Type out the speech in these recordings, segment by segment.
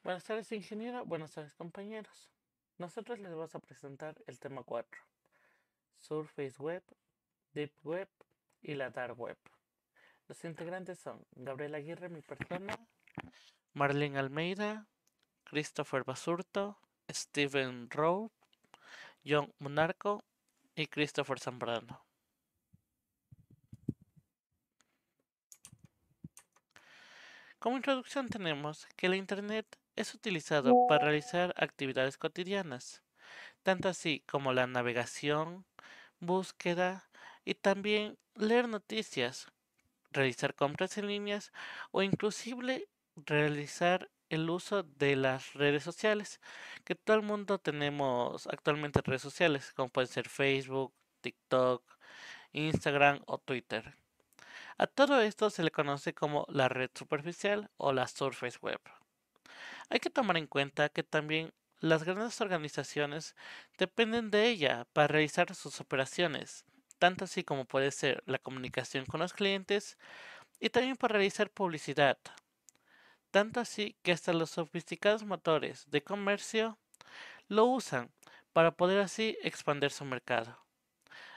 Buenas tardes, ingeniero. Buenas tardes, compañeros. Nosotros les vamos a presentar el tema 4: Surface Web, Deep Web y la Dark Web. Los integrantes son Gabriel Aguirre, mi persona, Marlene Almeida, Christopher Basurto, Steven Rowe, John Monarco y Christopher Zambrano. Como introducción tenemos que la Internet es utilizado para realizar actividades cotidianas, tanto así como la navegación, búsqueda y también leer noticias, realizar compras en líneas o inclusive realizar el uso de las redes sociales, que todo el mundo tenemos actualmente redes sociales, como pueden ser Facebook, TikTok, Instagram o Twitter. A todo esto se le conoce como la red superficial o la Surface Web. Hay que tomar en cuenta que también las grandes organizaciones dependen de ella para realizar sus operaciones, tanto así como puede ser la comunicación con los clientes y también para realizar publicidad, tanto así que hasta los sofisticados motores de comercio lo usan para poder así expandir su mercado.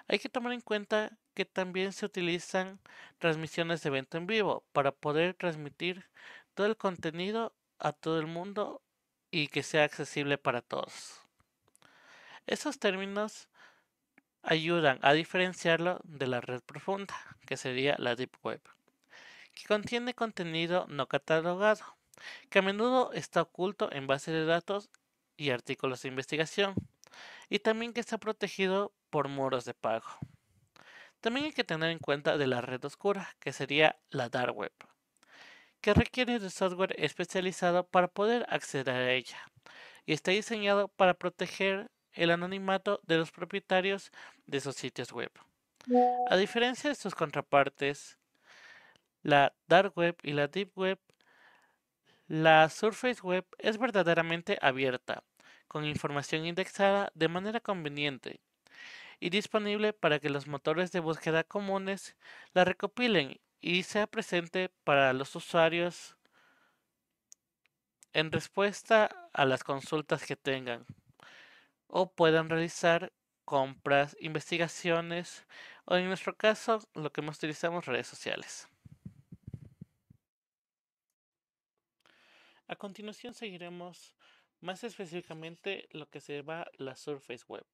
Hay que tomar en cuenta que también se utilizan transmisiones de evento en vivo para poder transmitir todo el contenido a todo el mundo y que sea accesible para todos. Esos términos ayudan a diferenciarlo de la red profunda, que sería la Deep Web, que contiene contenido no catalogado, que a menudo está oculto en bases de datos y artículos de investigación, y también que está protegido por muros de pago. También hay que tener en cuenta de la red oscura, que sería la Dark Web, que requiere de software especializado para poder acceder a ella, y está diseñado para proteger el anonimato de los propietarios de esos sitios web. A diferencia de sus contrapartes, la Dark Web y la Deep Web, la Surface Web es verdaderamente abierta, con información indexada de manera conveniente y disponible para que los motores de búsqueda comunes la recopilen y sea presente para los usuarios en respuesta a las consultas que tengan o puedan realizar compras, investigaciones o en nuestro caso lo que más utilizamos redes sociales. A continuación seguiremos más específicamente lo que se va la Surface Web.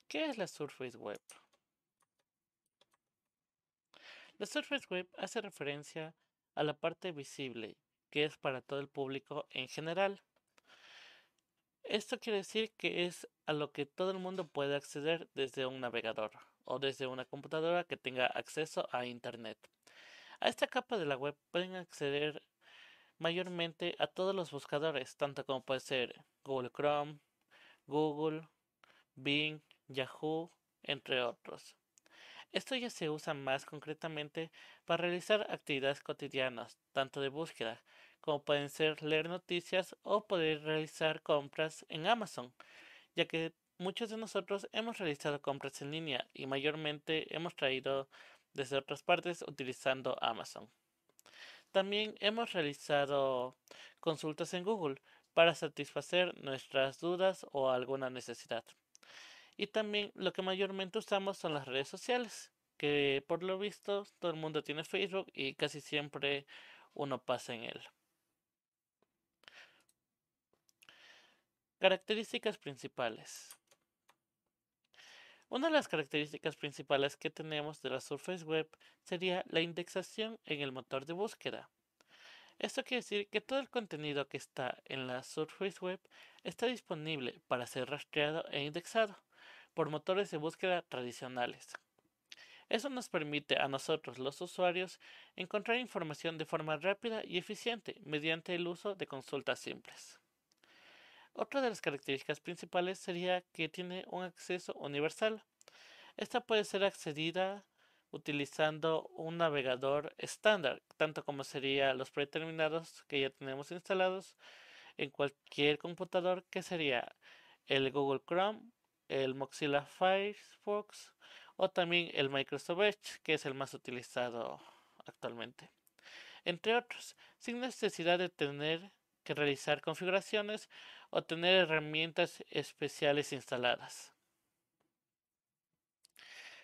¿Qué es la Surface Web? La Surface Web hace referencia a la parte visible, que es para todo el público en general. Esto quiere decir que es a lo que todo el mundo puede acceder desde un navegador o desde una computadora que tenga acceso a Internet. A esta capa de la web pueden acceder mayormente a todos los buscadores, tanto como puede ser Google Chrome, Google, Bing, Yahoo, entre otros. Esto ya se usa más concretamente para realizar actividades cotidianas, tanto de búsqueda, como pueden ser leer noticias o poder realizar compras en Amazon, ya que muchos de nosotros hemos realizado compras en línea y mayormente hemos traído desde otras partes utilizando Amazon. También hemos realizado consultas en Google para satisfacer nuestras dudas o alguna necesidad. Y también lo que mayormente usamos son las redes sociales, que por lo visto todo el mundo tiene Facebook y casi siempre uno pasa en él. Características principales. Una de las características principales que tenemos de la Surface Web sería la indexación en el motor de búsqueda. Esto quiere decir que todo el contenido que está en la Surface Web está disponible para ser rastreado e indexado por motores de búsqueda tradicionales. Eso nos permite a nosotros, los usuarios, encontrar información de forma rápida y eficiente mediante el uso de consultas simples. Otra de las características principales sería que tiene un acceso universal. Esta puede ser accedida utilizando un navegador estándar, tanto como sería los predeterminados que ya tenemos instalados en cualquier computador, que sería el Google Chrome, el Mozilla Firefox o también el Microsoft Edge, que es el más utilizado actualmente. entre otros, sin necesidad de tener que realizar configuraciones o tener herramientas especiales instaladas.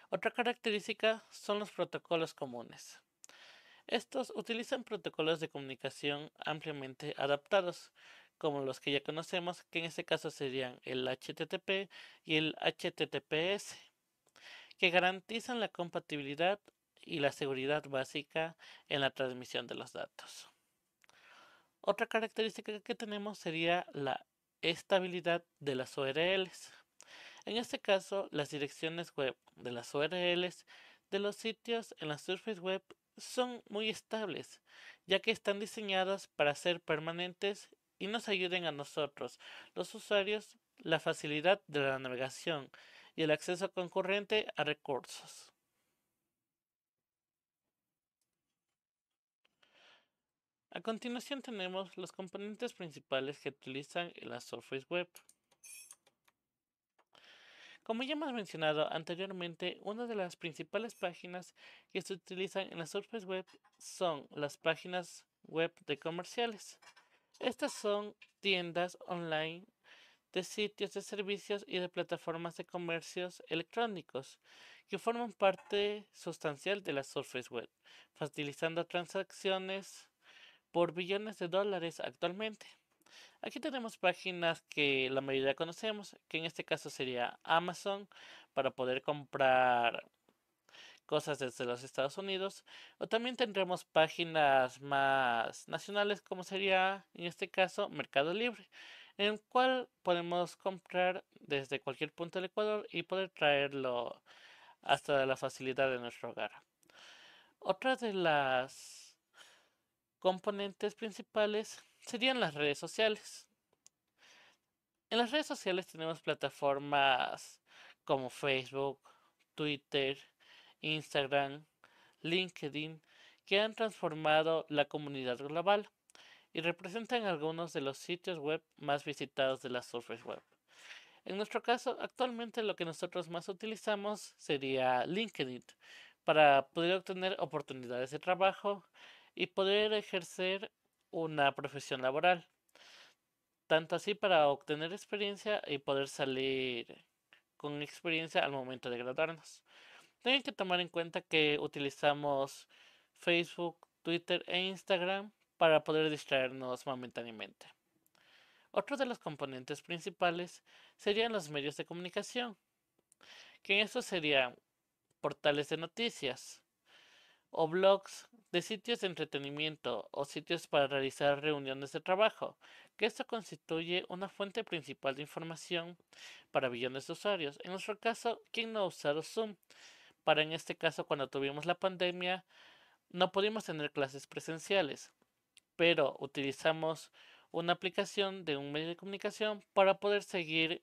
Otra característica son los protocolos comunes. Estos utilizan protocolos de comunicación ampliamente adaptados, como los que ya conocemos, que en este caso serían el HTTP y el HTTPS, que garantizan la compatibilidad y la seguridad básica en la transmisión de los datos. Otra característica que tenemos sería la estabilidad de las URLs. En este caso, las direcciones web de las URLs de los sitios en la Surface Web son muy estables, ya que están diseñadas para ser permanentes y nos ayuden a nosotros, los usuarios, la facilidad de la navegación y el acceso concurrente a recursos. A continuación tenemos los componentes principales que utilizan en la Surface Web. Como ya hemos mencionado anteriormente, una de las principales páginas que se utilizan en la Surface Web son las páginas web de comerciales. Estas son tiendas online de sitios de servicios y de plataformas de comercios electrónicos que forman parte sustancial de la Surface Web, facilitando transacciones por billones de dólares actualmente. Aquí tenemos páginas que la mayoría conocemos, que en este caso sería Amazon para poder comprar cosas desde los Estados Unidos. O también tendremos páginas más nacionales como sería en este caso Mercado Libre, en el cual podemos comprar desde cualquier punto del Ecuador y poder traerlo hasta la facilidad de nuestro hogar. Otra de las componentes principales serían las redes sociales. En las redes sociales tenemos plataformas como Facebook, Twitter, Instagram, LinkedIn, que han transformado la comunidad global y representan algunos de los sitios web más visitados de la Surface Web. En nuestro caso, actualmente lo que nosotros más utilizamos sería LinkedIn para poder obtener oportunidades de trabajo y poder ejercer una profesión laboral. Tanto así para obtener experiencia y poder salir con experiencia al momento de graduarnos. Tienen que tomar en cuenta que utilizamos Facebook, Twitter e Instagram para poder distraernos momentáneamente. Otro de los componentes principales serían los medios de comunicación, que en estos serían portales de noticias o blogs de sitios de entretenimiento o sitios para realizar reuniones de trabajo, que esto constituye una fuente principal de información para billones de usuarios. En nuestro caso, ¿quién no ha usado Zoom? Para en este caso, cuando tuvimos la pandemia, no pudimos tener clases presenciales, pero utilizamos una aplicación de un medio de comunicación para poder seguir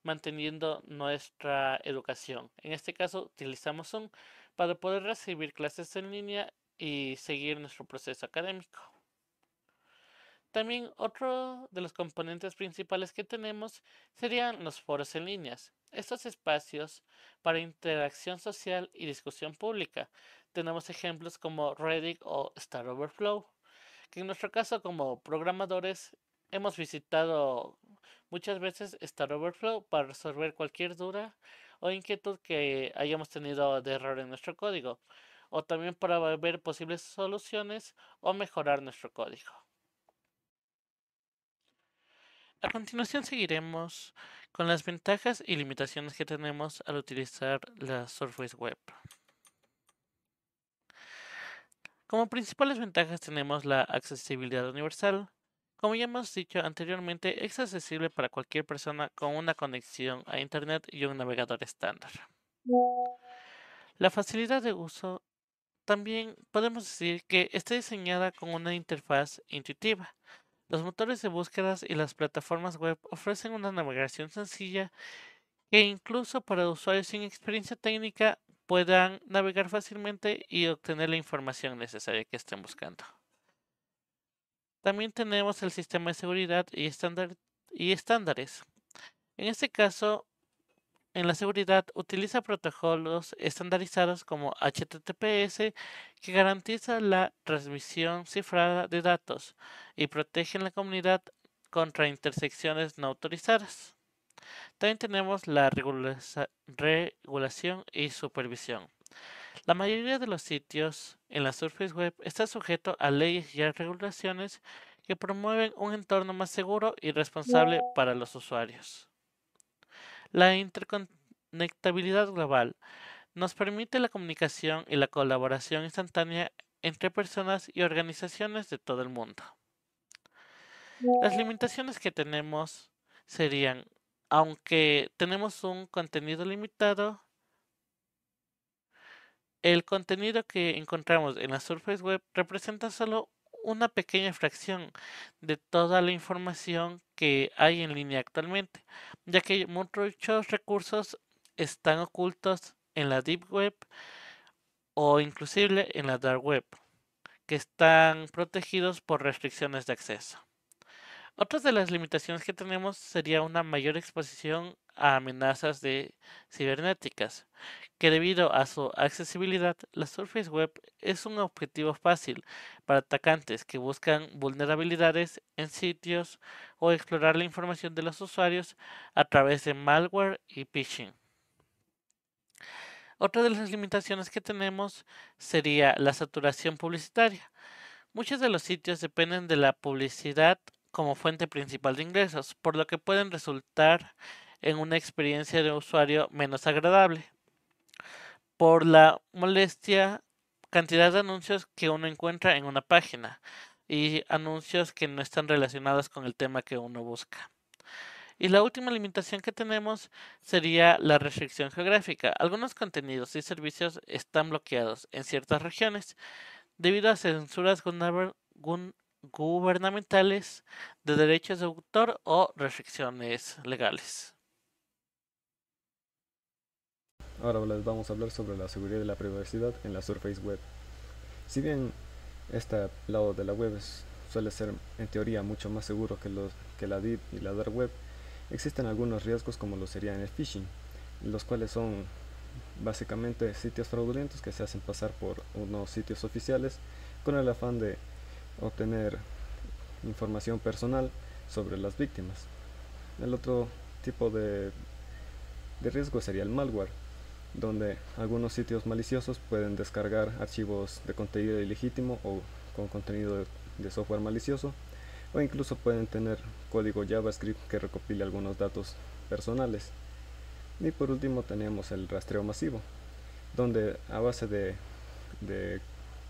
manteniendo nuestra educación. En este caso, utilizamos Zoom para poder recibir clases en línea y seguir nuestro proceso académico. También otro de los componentes principales que tenemos serían los foros en líneas. Estos espacios para interacción social y discusión pública. Tenemos ejemplos como Reddit o Stack Overflow, que en nuestro caso como programadores hemos visitado muchas veces Stack Overflow para resolver cualquier duda o inquietud que hayamos tenido de error en nuestro código, o también para ver posibles soluciones o mejorar nuestro código. A continuación seguiremos con las ventajas y limitaciones que tenemos al utilizar la Surface Web. Como principales ventajas tenemos la accesibilidad universal. Como ya hemos dicho anteriormente, es accesible para cualquier persona con una conexión a Internet y un navegador estándar. La facilidad de uso también podemos decir que está diseñada con una interfaz intuitiva. Los motores de búsquedas y las plataformas web ofrecen una navegación sencilla que incluso para usuarios sin experiencia técnica puedan navegar fácilmente y obtener la información necesaria que estén buscando. También tenemos el sistema de seguridad y estándares. En este caso, en la seguridad utiliza protocolos estandarizados como HTTPS que garantizan la transmisión cifrada de datos y protegen la comunidad contra intersecciones no autorizadas. También tenemos la regulación y supervisión. La mayoría de los sitios en la Surface Web está sujeto a leyes y a regulaciones que promueven un entorno más seguro y responsable para los usuarios. La interconectabilidad global nos permite la comunicación y la colaboración instantánea entre personas y organizaciones de todo el mundo. Las limitaciones que tenemos serían, aunque tenemos un contenido limitado, el contenido que encontramos en la Surface Web representa solo una pequeña fracción de toda la información que hay en línea actualmente, ya que muchos recursos están ocultos en la Deep Web o inclusive en la Dark Web, que están protegidos por restricciones de acceso. Otras de las limitaciones que tenemos sería una mayor exposición a amenazas de cibernéticas, que debido a su accesibilidad, la Surface Web es un objetivo fácil para atacantes que buscan vulnerabilidades en sitios o explorar la información de los usuarios a través de malware y phishing. Otra de las limitaciones que tenemos sería la saturación publicitaria. Muchos de los sitios dependen de la publicidad como fuente principal de ingresos, por lo que pueden resultar en una experiencia de usuario menos agradable. Por la molestia, cantidad de anuncios que uno encuentra en una página y anuncios que no están relacionados con el tema que uno busca. Y la última limitación que tenemos sería la restricción geográfica. Algunos contenidos y servicios están bloqueados en ciertas regiones debido a censuras gubernamentales de derechos de autor o restricciones legales. Ahora les vamos a hablar sobre la seguridad y la privacidad en la Surface Web. Si bien este lado de la web suele ser en teoría mucho más seguro que la Deep y la Dark Web, existen algunos riesgos como lo serían el phishing, los cuales son básicamente sitios fraudulentos que se hacen pasar por unos sitios oficiales con el afán de obtener información personal sobre las víctimas. El otro tipo de riesgo sería el malware, donde algunos sitios maliciosos pueden descargar archivos de contenido ilegítimo o con contenido de software malicioso, o incluso pueden tener código JavaScript que recopile algunos datos personales. Y por último tenemos el rastreo masivo, donde a base de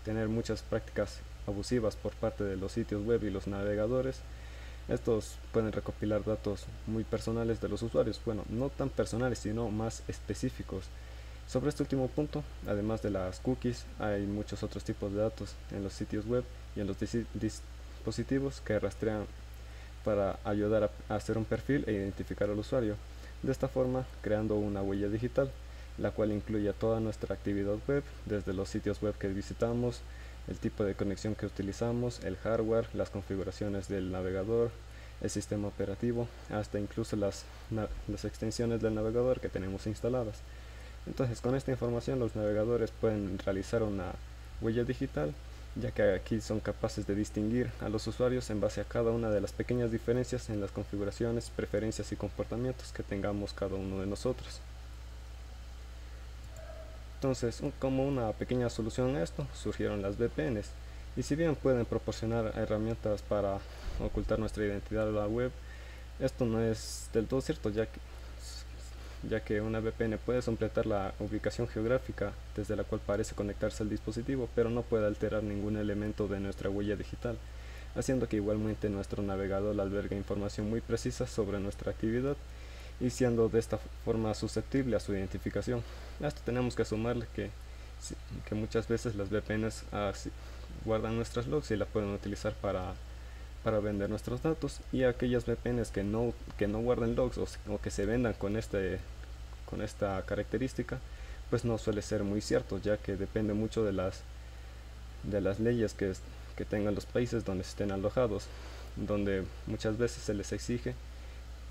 tener muchas prácticas abusivas por parte de los sitios web y los navegadores, estos pueden recopilar datos muy personales de los usuarios, bueno, no tan personales sino más específicos. Sobre este último punto, además de las cookies, hay muchos otros tipos de datos en los sitios web y en los dispositivos que rastrean para ayudar a hacer un perfil e identificar al usuario. De esta forma, creando una huella digital, la cual incluye toda nuestra actividad web, desde los sitios web que visitamos, el tipo de conexión que utilizamos, el hardware, las configuraciones del navegador, el sistema operativo, hasta incluso las extensiones del navegador que tenemos instaladas. Entonces, con esta información los navegadores pueden realizar una huella digital, ya que aquí son capaces de distinguir a los usuarios en base a cada una de las pequeñas diferencias en las configuraciones, preferencias y comportamientos que tengamos cada uno de nosotros. Entonces, como una pequeña solución a esto, surgieron las VPNs. Y si bien pueden proporcionar herramientas para ocultar nuestra identidad en la web, esto no es del todo cierto, ya que una VPN puede suplantar la ubicación geográfica desde la cual parece conectarse al dispositivo, pero no puede alterar ningún elemento de nuestra huella digital, haciendo que igualmente nuestro navegador albergue información muy precisa sobre nuestra actividad y siendo de esta forma susceptible a su identificación. A esto tenemos que sumarle que muchas veces las VPNs guardan nuestras logs y la pueden utilizar para vender nuestros datos, y aquellas VPNs que no guarden logs o que se vendan con esta característica, pues no suele ser muy cierto, ya que depende mucho de las leyes que tengan los países donde estén alojados, donde muchas veces se les exige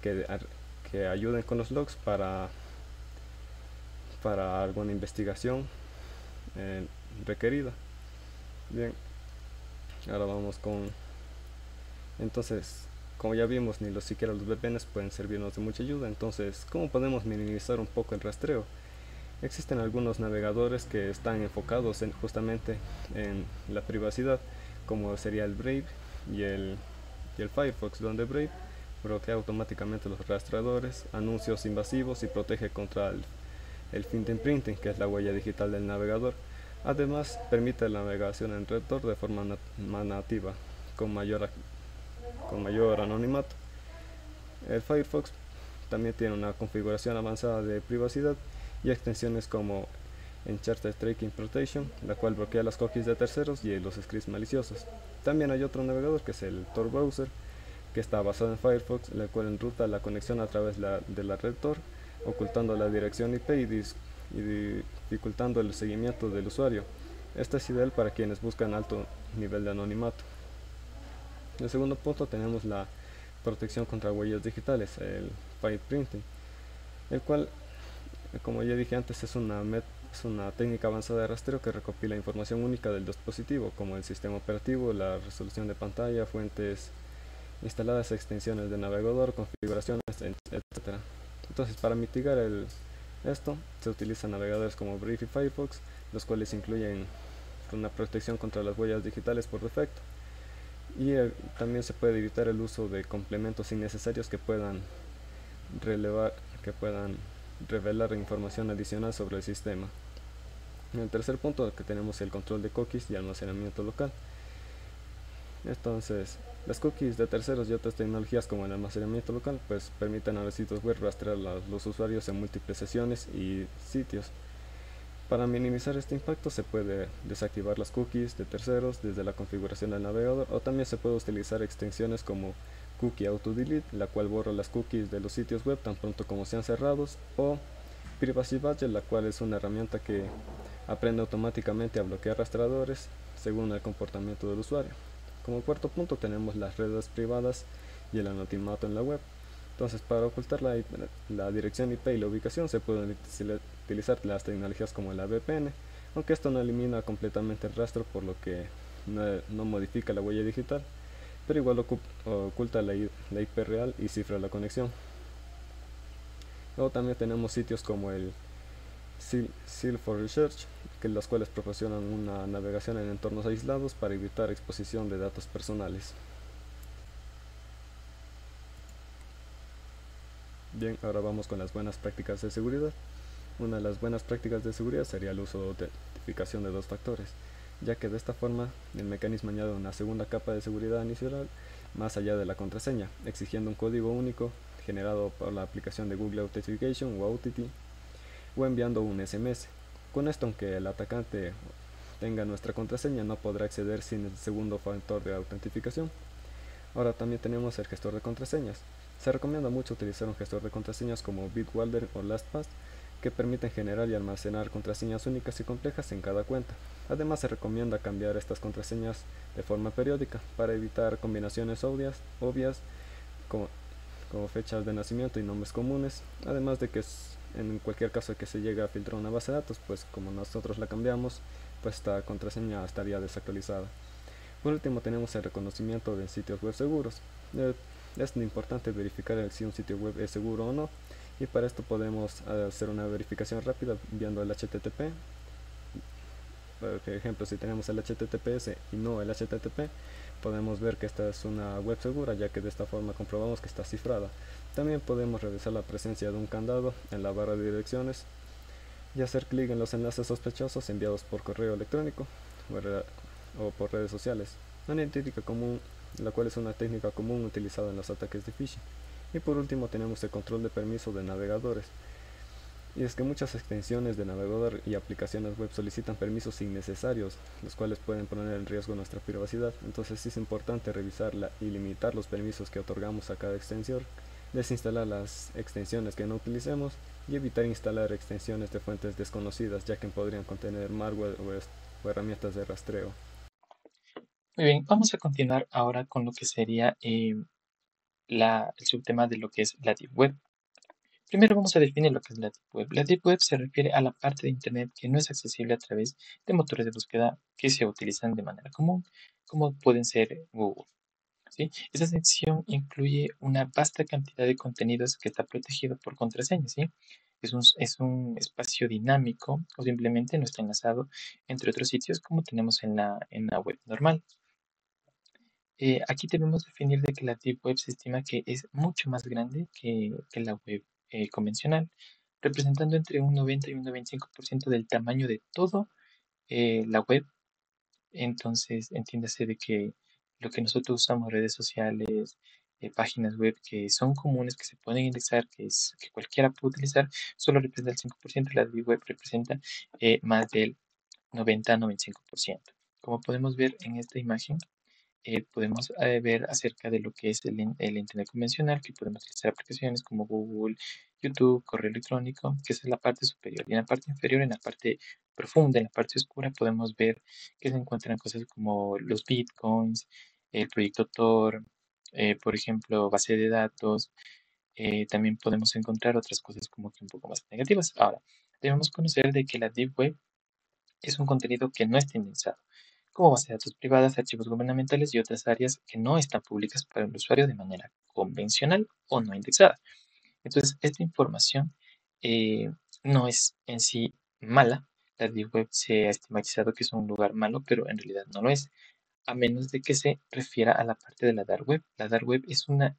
que ayuden con los logs para alguna investigación eh, requerida. Bien, ahora vamos con... Entonces, como ya vimos, ni los siquiera los VPNs pueden servirnos de mucha ayuda. Entonces, ¿cómo podemos minimizar un poco el rastreo? Existen algunos navegadores que están enfocados justamente en la privacidad, como sería el Brave y el Firefox, donde Brave bloquea automáticamente los rastreadores, anuncios invasivos y protege contra el fingerprinting, que es la huella digital del navegador. Además, permite la navegación en red Tor de forma nativa, con mayor, con mayor anonimato. El Firefox también tiene una configuración avanzada de privacidad y extensiones como Encharted Tracking Protection, la cual bloquea las cookies de terceros y los scripts maliciosos. También hay otro navegador que es el Tor Browser, que está basado en Firefox, la cual enruta la conexión a través de la red Tor, ocultando la dirección IP y dificultando el seguimiento del usuario. Este es ideal para quienes buscan alto nivel de anonimato. En el segundo punto tenemos la protección contra huellas digitales, el fingerprinting, el cual, como ya dije antes, es una técnica avanzada de rastreo que recopila información única del dispositivo, como el sistema operativo, la resolución de pantalla, fuentes instaladas, extensiones de navegador, configuraciones, etc. Entonces, para mitigar esto, se utilizan navegadores como Brave y Firefox, los cuales incluyen una protección contra las huellas digitales por defecto. Y también se puede evitar el uso de complementos innecesarios relevar, que puedan revelar información adicional sobre el sistema. En el tercer punto que tenemos el control de cookies y almacenamiento local. Entonces, las cookies de terceros y otras tecnologías como el almacenamiento local pues permiten a los sitios web rastrear a los usuarios en múltiples sesiones y sitios. Para minimizar este impacto se puede desactivar las cookies de terceros desde la configuración del navegador, o también se puede utilizar extensiones como Cookie Auto Delete, la cual borra las cookies de los sitios web tan pronto como sean cerrados, o Privacy Badger, la cual es una herramienta que aprende automáticamente a bloquear rastreadores según el comportamiento del usuario. Como cuarto punto tenemos las redes privadas y el anonimato en la web. Entonces, para ocultar la dirección IP y la ubicación se pueden utilizar las tecnologías como la VPN, aunque esto no elimina completamente el rastro, por lo que no modifica la huella digital, pero igual oculta la IP real y cifra la conexión. Luego también tenemos sitios como el Seal for Research, que los cuales proporcionan una navegación en entornos aislados para evitar exposición de datos personales. Bien, ahora vamos con las buenas prácticas de seguridad. Una de las buenas prácticas de seguridad sería el uso de autentificación de dos factores, ya que de esta forma el mecanismo añade una segunda capa de seguridad adicional más allá de la contraseña, exigiendo un código único generado por la aplicación de Google Authentication o OTT, o enviando un SMS. Con esto, aunque el atacante tenga nuestra contraseña, no podrá acceder sin el segundo factor de autentificación. Ahora también tenemos el gestor de contraseñas. Se recomienda mucho utilizar un gestor de contraseñas como Bitwallet o LastPass, que permiten generar y almacenar contraseñas únicas y complejas en cada cuenta. Además, se recomienda cambiar estas contraseñas de forma periódica para evitar combinaciones obvias como, como fechas de nacimiento y nombres comunes. Además de que en cualquier caso de que se llegue a filtrar una base de datos, pues como nosotros la cambiamos, pues esta contraseña estaría desactualizada. Por último, tenemos el reconocimiento de sitios web seguros. Es importante verificar si un sitio web es seguro o no, y para esto podemos hacer una verificación rápida enviando el HTTP. Por ejemplo, si tenemos el HTTPS y no el HTTP, podemos ver que esta es una web segura, ya que de esta forma comprobamos que está cifrada. También podemos revisar la presencia de un candado en la barra de direcciones y hacer clic en los enlaces sospechosos enviados por correo electrónico o por redes sociales. Una técnica común, la cual es una técnica común utilizada en los ataques de phishing. Y por último tenemos el control de permiso de navegadores. Y es que muchas extensiones de navegador y aplicaciones web solicitan permisos innecesarios, los cuales pueden poner en riesgo nuestra privacidad. Entonces es importante revisarla y limitar los permisos que otorgamos a cada extensión, desinstalar las extensiones que no utilicemos y evitar instalar extensiones de fuentes desconocidas, ya que podrían contener malware o herramientas de rastreo. Muy bien, vamos a continuar ahora con lo que sería el subtema de lo que es la Deep Web. Primero vamos a definir lo que es la Deep Web. La Deep Web se refiere a la parte de Internet que no es accesible a través de motores de búsqueda que se utilizan de manera común, como pueden ser Google. ¿Sí? Esta sección incluye una vasta cantidad de contenidos que está protegido por contraseñas. ¿Sí? Es un espacio dinámico o simplemente no está enlazado entre otros sitios como tenemos en la web normal. Aquí debemos definir de que la Deep Web se estima que es mucho más grande que la web convencional, representando entre un 90 y un 95% del tamaño de todo la web. Entonces, entiéndase de que lo que nosotros usamos, redes sociales, páginas web que son comunes, que se pueden indexar, que cualquiera puede utilizar, solo representa el 5%. La Deep Web representa más del 90-95%. Como podemos ver en esta imagen, podemos ver acerca de lo que es el Internet convencional, que podemos utilizar aplicaciones como Google, YouTube, correo electrónico, que esa es la parte superior. Y en la parte inferior, en la parte profunda, en la parte oscura, podemos ver que se encuentran cosas como los bitcoins, el proyecto Tor, por ejemplo, base de datos. También podemos encontrar otras cosas como que un poco más negativas. Ahora, debemos conocer de que la Deep Web es un contenido que no está indexado, como base de datos privadas, archivos gubernamentales y otras áreas que no están públicas para el usuario de manera convencional o no indexada. Entonces, esta información eh, no es en sí mala. La Deep Web se ha estigmatizado que es un lugar malo, pero en realidad no lo es, a menos de que se refiera a la parte de la Dark Web. La Dark Web es una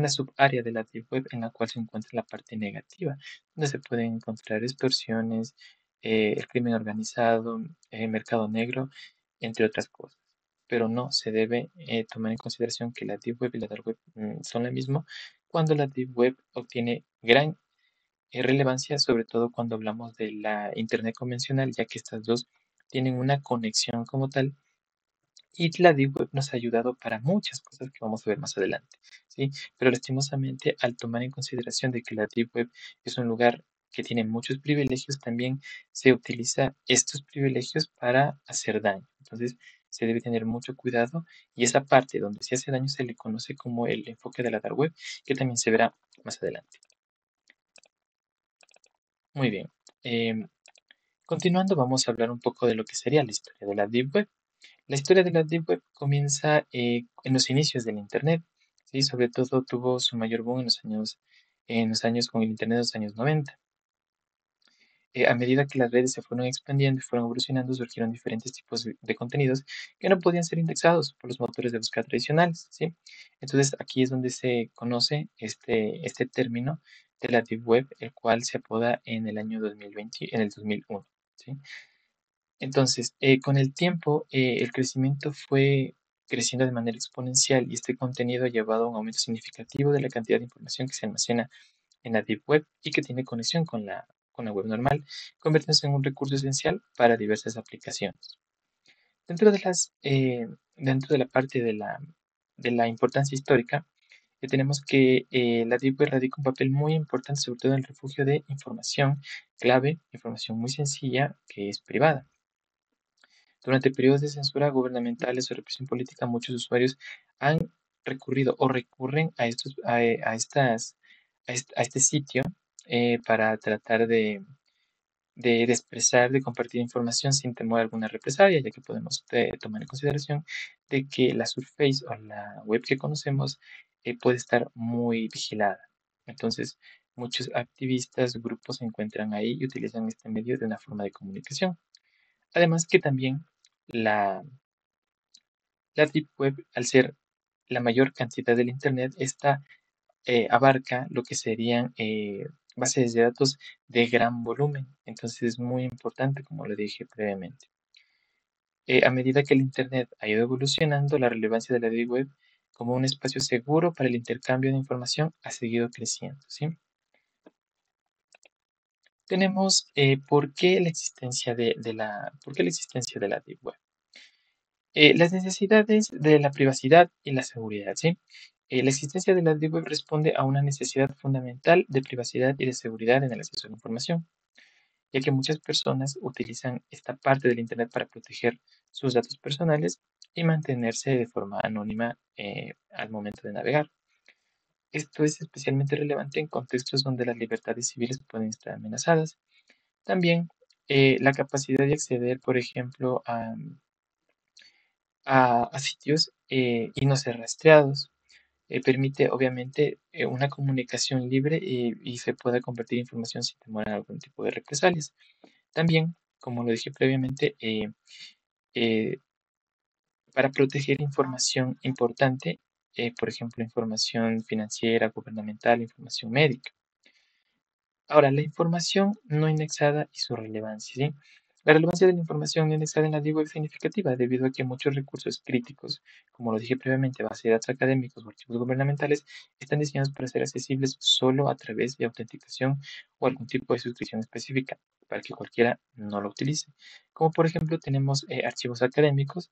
subárea de la Deep Web en la cual se encuentra la parte negativa, donde se pueden encontrar extorsiones, el crimen organizado, mercado negro, entre otras cosas. Pero no se debe tomar en consideración que la Deep Web y la Dark Web son lo mismo, cuando la Deep Web obtiene gran relevancia, sobre todo cuando hablamos de la Internet convencional, ya que estas dos tienen una conexión como tal y la Deep Web nos ha ayudado para muchas cosas que vamos a ver más adelante, ¿sí? Pero lastimosamente, al tomar en consideración de que la Deep Web es un lugar que tiene muchos privilegios, también se utiliza estos privilegios para hacer daño. Entonces, se debe tener mucho cuidado y esa parte donde se hace daño se le conoce como el enfoque de la Dark Web, que también se verá más adelante. Muy bien. Continuando, vamos a hablar un poco de lo que sería la historia de la Deep Web. La historia de la Deep Web comienza en los inicios del Internet, ¿sí? Sobre todo tuvo su mayor boom en los años con el Internet de los años 90. A medida que las redes se fueron expandiendo y fueron evolucionando, surgieron diferentes tipos de contenidos que no podían ser indexados por los motores de búsqueda tradicionales, ¿sí? Entonces aquí es donde se conoce este término de la Deep Web, el cual se apoda en el año 2020, en el 2001, ¿sí? Entonces, con el tiempo, el crecimiento fue creciendo de manera exponencial y este contenido ha llevado a un aumento significativo de la cantidad de información que se almacena en la Deep Web y que tiene conexión con la web normal, convirtiéndose en un recurso esencial para diversas aplicaciones. Dentro de la parte de la importancia histórica, tenemos que la Deep Web radica un papel muy importante, sobre todo en el refugio de información clave, información muy sencilla que es privada. Durante periodos de censura gubernamentales o represión política, muchos usuarios han recurrido o recurren a este sitio para tratar de expresar, de compartir información sin temor a alguna represalia, ya que podemos tomar en consideración de que la Surface o la web que conocemos puede estar muy vigilada. Entonces, muchos activistas, grupos se encuentran ahí y utilizan este medio de una forma de comunicación. Además que también la, la Deep Web, al ser la mayor cantidad del Internet, esta abarca lo que serían bases de datos de gran volumen. Entonces es muy importante, como lo dije previamente. A medida que el Internet ha ido evolucionando, la relevancia de la Deep Web como un espacio seguro para el intercambio de información ha seguido creciendo, ¿sí? Tenemos por qué la existencia de la Deep Web. Las necesidades de la privacidad y la seguridad, ¿sí? La existencia de la Deep Web responde a una necesidad fundamental de privacidad y de seguridad en el acceso a la información, ya que muchas personas utilizan esta parte del Internet para proteger sus datos personales y mantenerse de forma anónima al momento de navegar. Esto es especialmente relevante en contextos donde las libertades civiles pueden estar amenazadas. También la capacidad de acceder, por ejemplo, a sitios y no ser rastreados. Permite, obviamente, una comunicación libre y se pueda compartir información sin temor a algún tipo de represalias. También, como lo dije previamente, eh, para proteger información importante, por ejemplo, información financiera, gubernamental, información médica. Ahora, la información no indexada y su relevancia, ¿sí? La relevancia de la información no indexada en la Deep Web es significativa debido a que muchos recursos críticos, como lo dije previamente, bases de datos académicos o archivos gubernamentales, están diseñados para ser accesibles solo a través de autenticación o algún tipo de suscripción específica, para que cualquiera no lo utilice. Como por ejemplo tenemos archivos académicos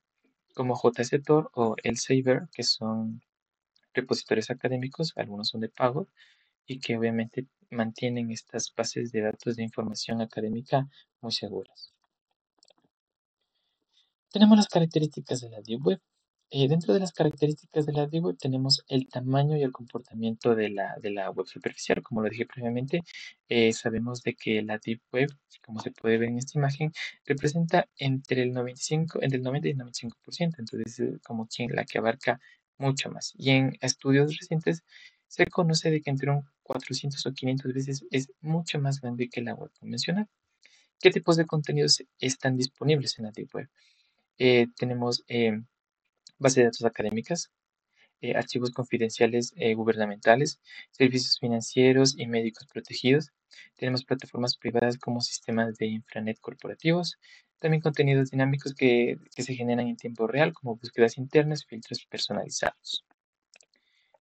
como JSTOR o Elsevier, que son repositorios académicos, algunos son de pago, y que obviamente mantienen estas bases de datos de información académica muy seguras. Tenemos las características de la Deep Web. Dentro de las características de la Deep Web tenemos el tamaño y el comportamiento de la web superficial. Como lo dije previamente, sabemos de que la Deep Web, como se puede ver en esta imagen, representa entre el 90 y el 95%. Entonces, es como quien la que abarca mucho más. Y en estudios recientes se conoce de que entre un 400 o 500 veces es mucho más grande que la web convencional. ¿Qué tipos de contenidos están disponibles en la Deep Web? Tenemos bases de datos académicas, archivos confidenciales gubernamentales, servicios financieros y médicos protegidos. Tenemos plataformas privadas como sistemas de intranet corporativos. También contenidos dinámicos que se generan en tiempo real, como búsquedas internas y filtros personalizados.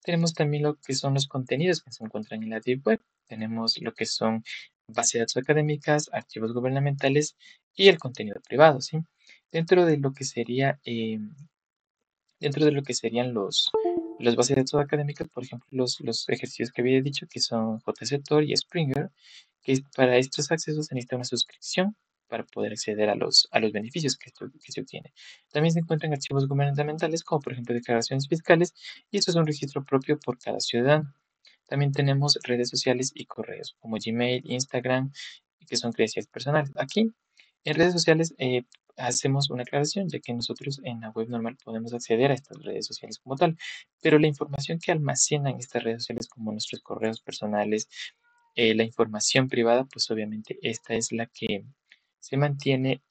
Tenemos también lo que son los contenidos que se encuentran en la Deep Web. Tenemos lo que son bases de datos académicas, archivos gubernamentales y el contenido privado, ¿sí? Dentro de lo que sería dentro de lo que serían los bases de datos académicas, por ejemplo, los ejercicios que había dicho, que son JSTOR y Springer, que para estos accesos se necesita una suscripción para poder acceder a los beneficios que se obtiene. También se encuentran archivos gubernamentales, como por ejemplo declaraciones fiscales, y esto es un registro propio por cada ciudadano. También tenemos redes sociales y correos, como Gmail, Instagram, que son credenciales personales. Aquí, en redes sociales, hacemos una aclaración, ya que nosotros en la web normal podemos acceder a estas redes sociales como tal, pero la información que almacenan estas redes sociales, como nuestros correos personales, la información privada, pues obviamente esta es la que se mantiene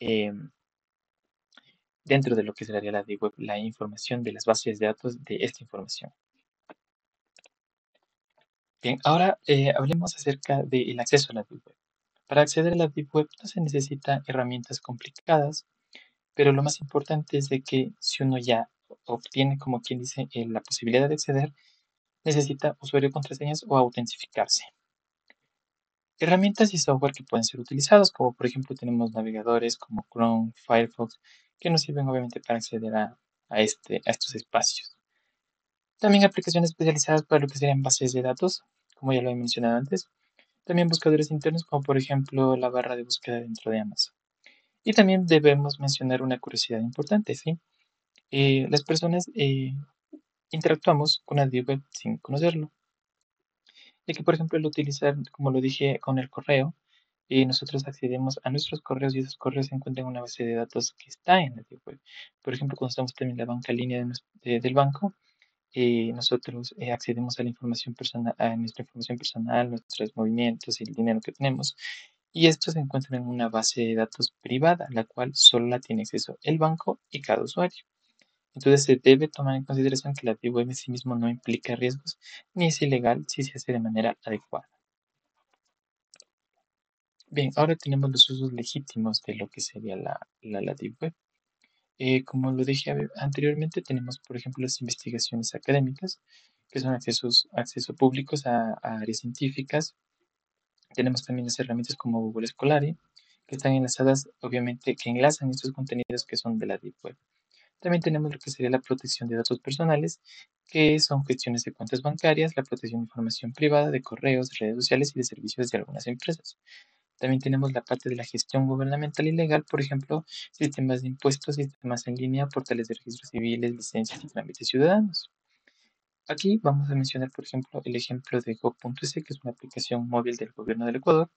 dentro de lo que sería la Deep Web, la información de las bases de datos de esta información. Bien, ahora hablemos acerca del acceso a la Deep Web. Para acceder a la Deep Web no se necesitan herramientas complicadas, pero lo más importante es de que si uno ya obtiene, como quien dice, la posibilidad de acceder, necesita usuario, contraseñas o autentificarse. Herramientas y software que pueden ser utilizados, como por ejemplo tenemos navegadores como Chrome, Firefox, que nos sirven obviamente para acceder a estos espacios. También aplicaciones especializadas para lo que serían bases de datos, como ya lo he mencionado antes. También buscadores internos, como por ejemplo la barra de búsqueda dentro de Amazon. Y también debemos mencionar una curiosidad importante, ¿sí? Las personas interactuamos con la Deep Web sin conocerlo, ya que por ejemplo al utilizar, como lo dije, con el correo, nosotros accedemos a nuestros correos y esos correos se encuentran en una base de datos que está en la Deep Web. Por ejemplo, cuando estamos también en la banca en línea del banco, nosotros accedemos a la información personal, a nuestra información personal, nuestros movimientos y el dinero que tenemos. Y esto se encuentra en una base de datos privada, la cual solo la tiene acceso el banco y cada usuario. Entonces se debe tomar en consideración que la Deep Web en sí mismo no implica riesgos ni es ilegal si se hace de manera adecuada. Bien, ahora tenemos los usos legítimos de lo que sería la Deep Web. Como lo dije anteriormente, tenemos, por ejemplo, las investigaciones académicas, que son acceso públicos a áreas científicas. Tenemos también las herramientas como Google Scholar, que están enlazadas, obviamente, que enlazan estos contenidos que son de la Deep Web. También tenemos lo que sería la protección de datos personales, que son gestiones de cuentas bancarias, la protección de información privada, de correos, de redes sociales y de servicios de algunas empresas. También tenemos la parte de la gestión gubernamental y legal, por ejemplo, sistemas de impuestos, sistemas en línea, portales de registros civiles, licencias y trámites ciudadanos. Aquí vamos a mencionar, por ejemplo, el ejemplo de Go.es, que es una aplicación móvil del gobierno del Ecuador,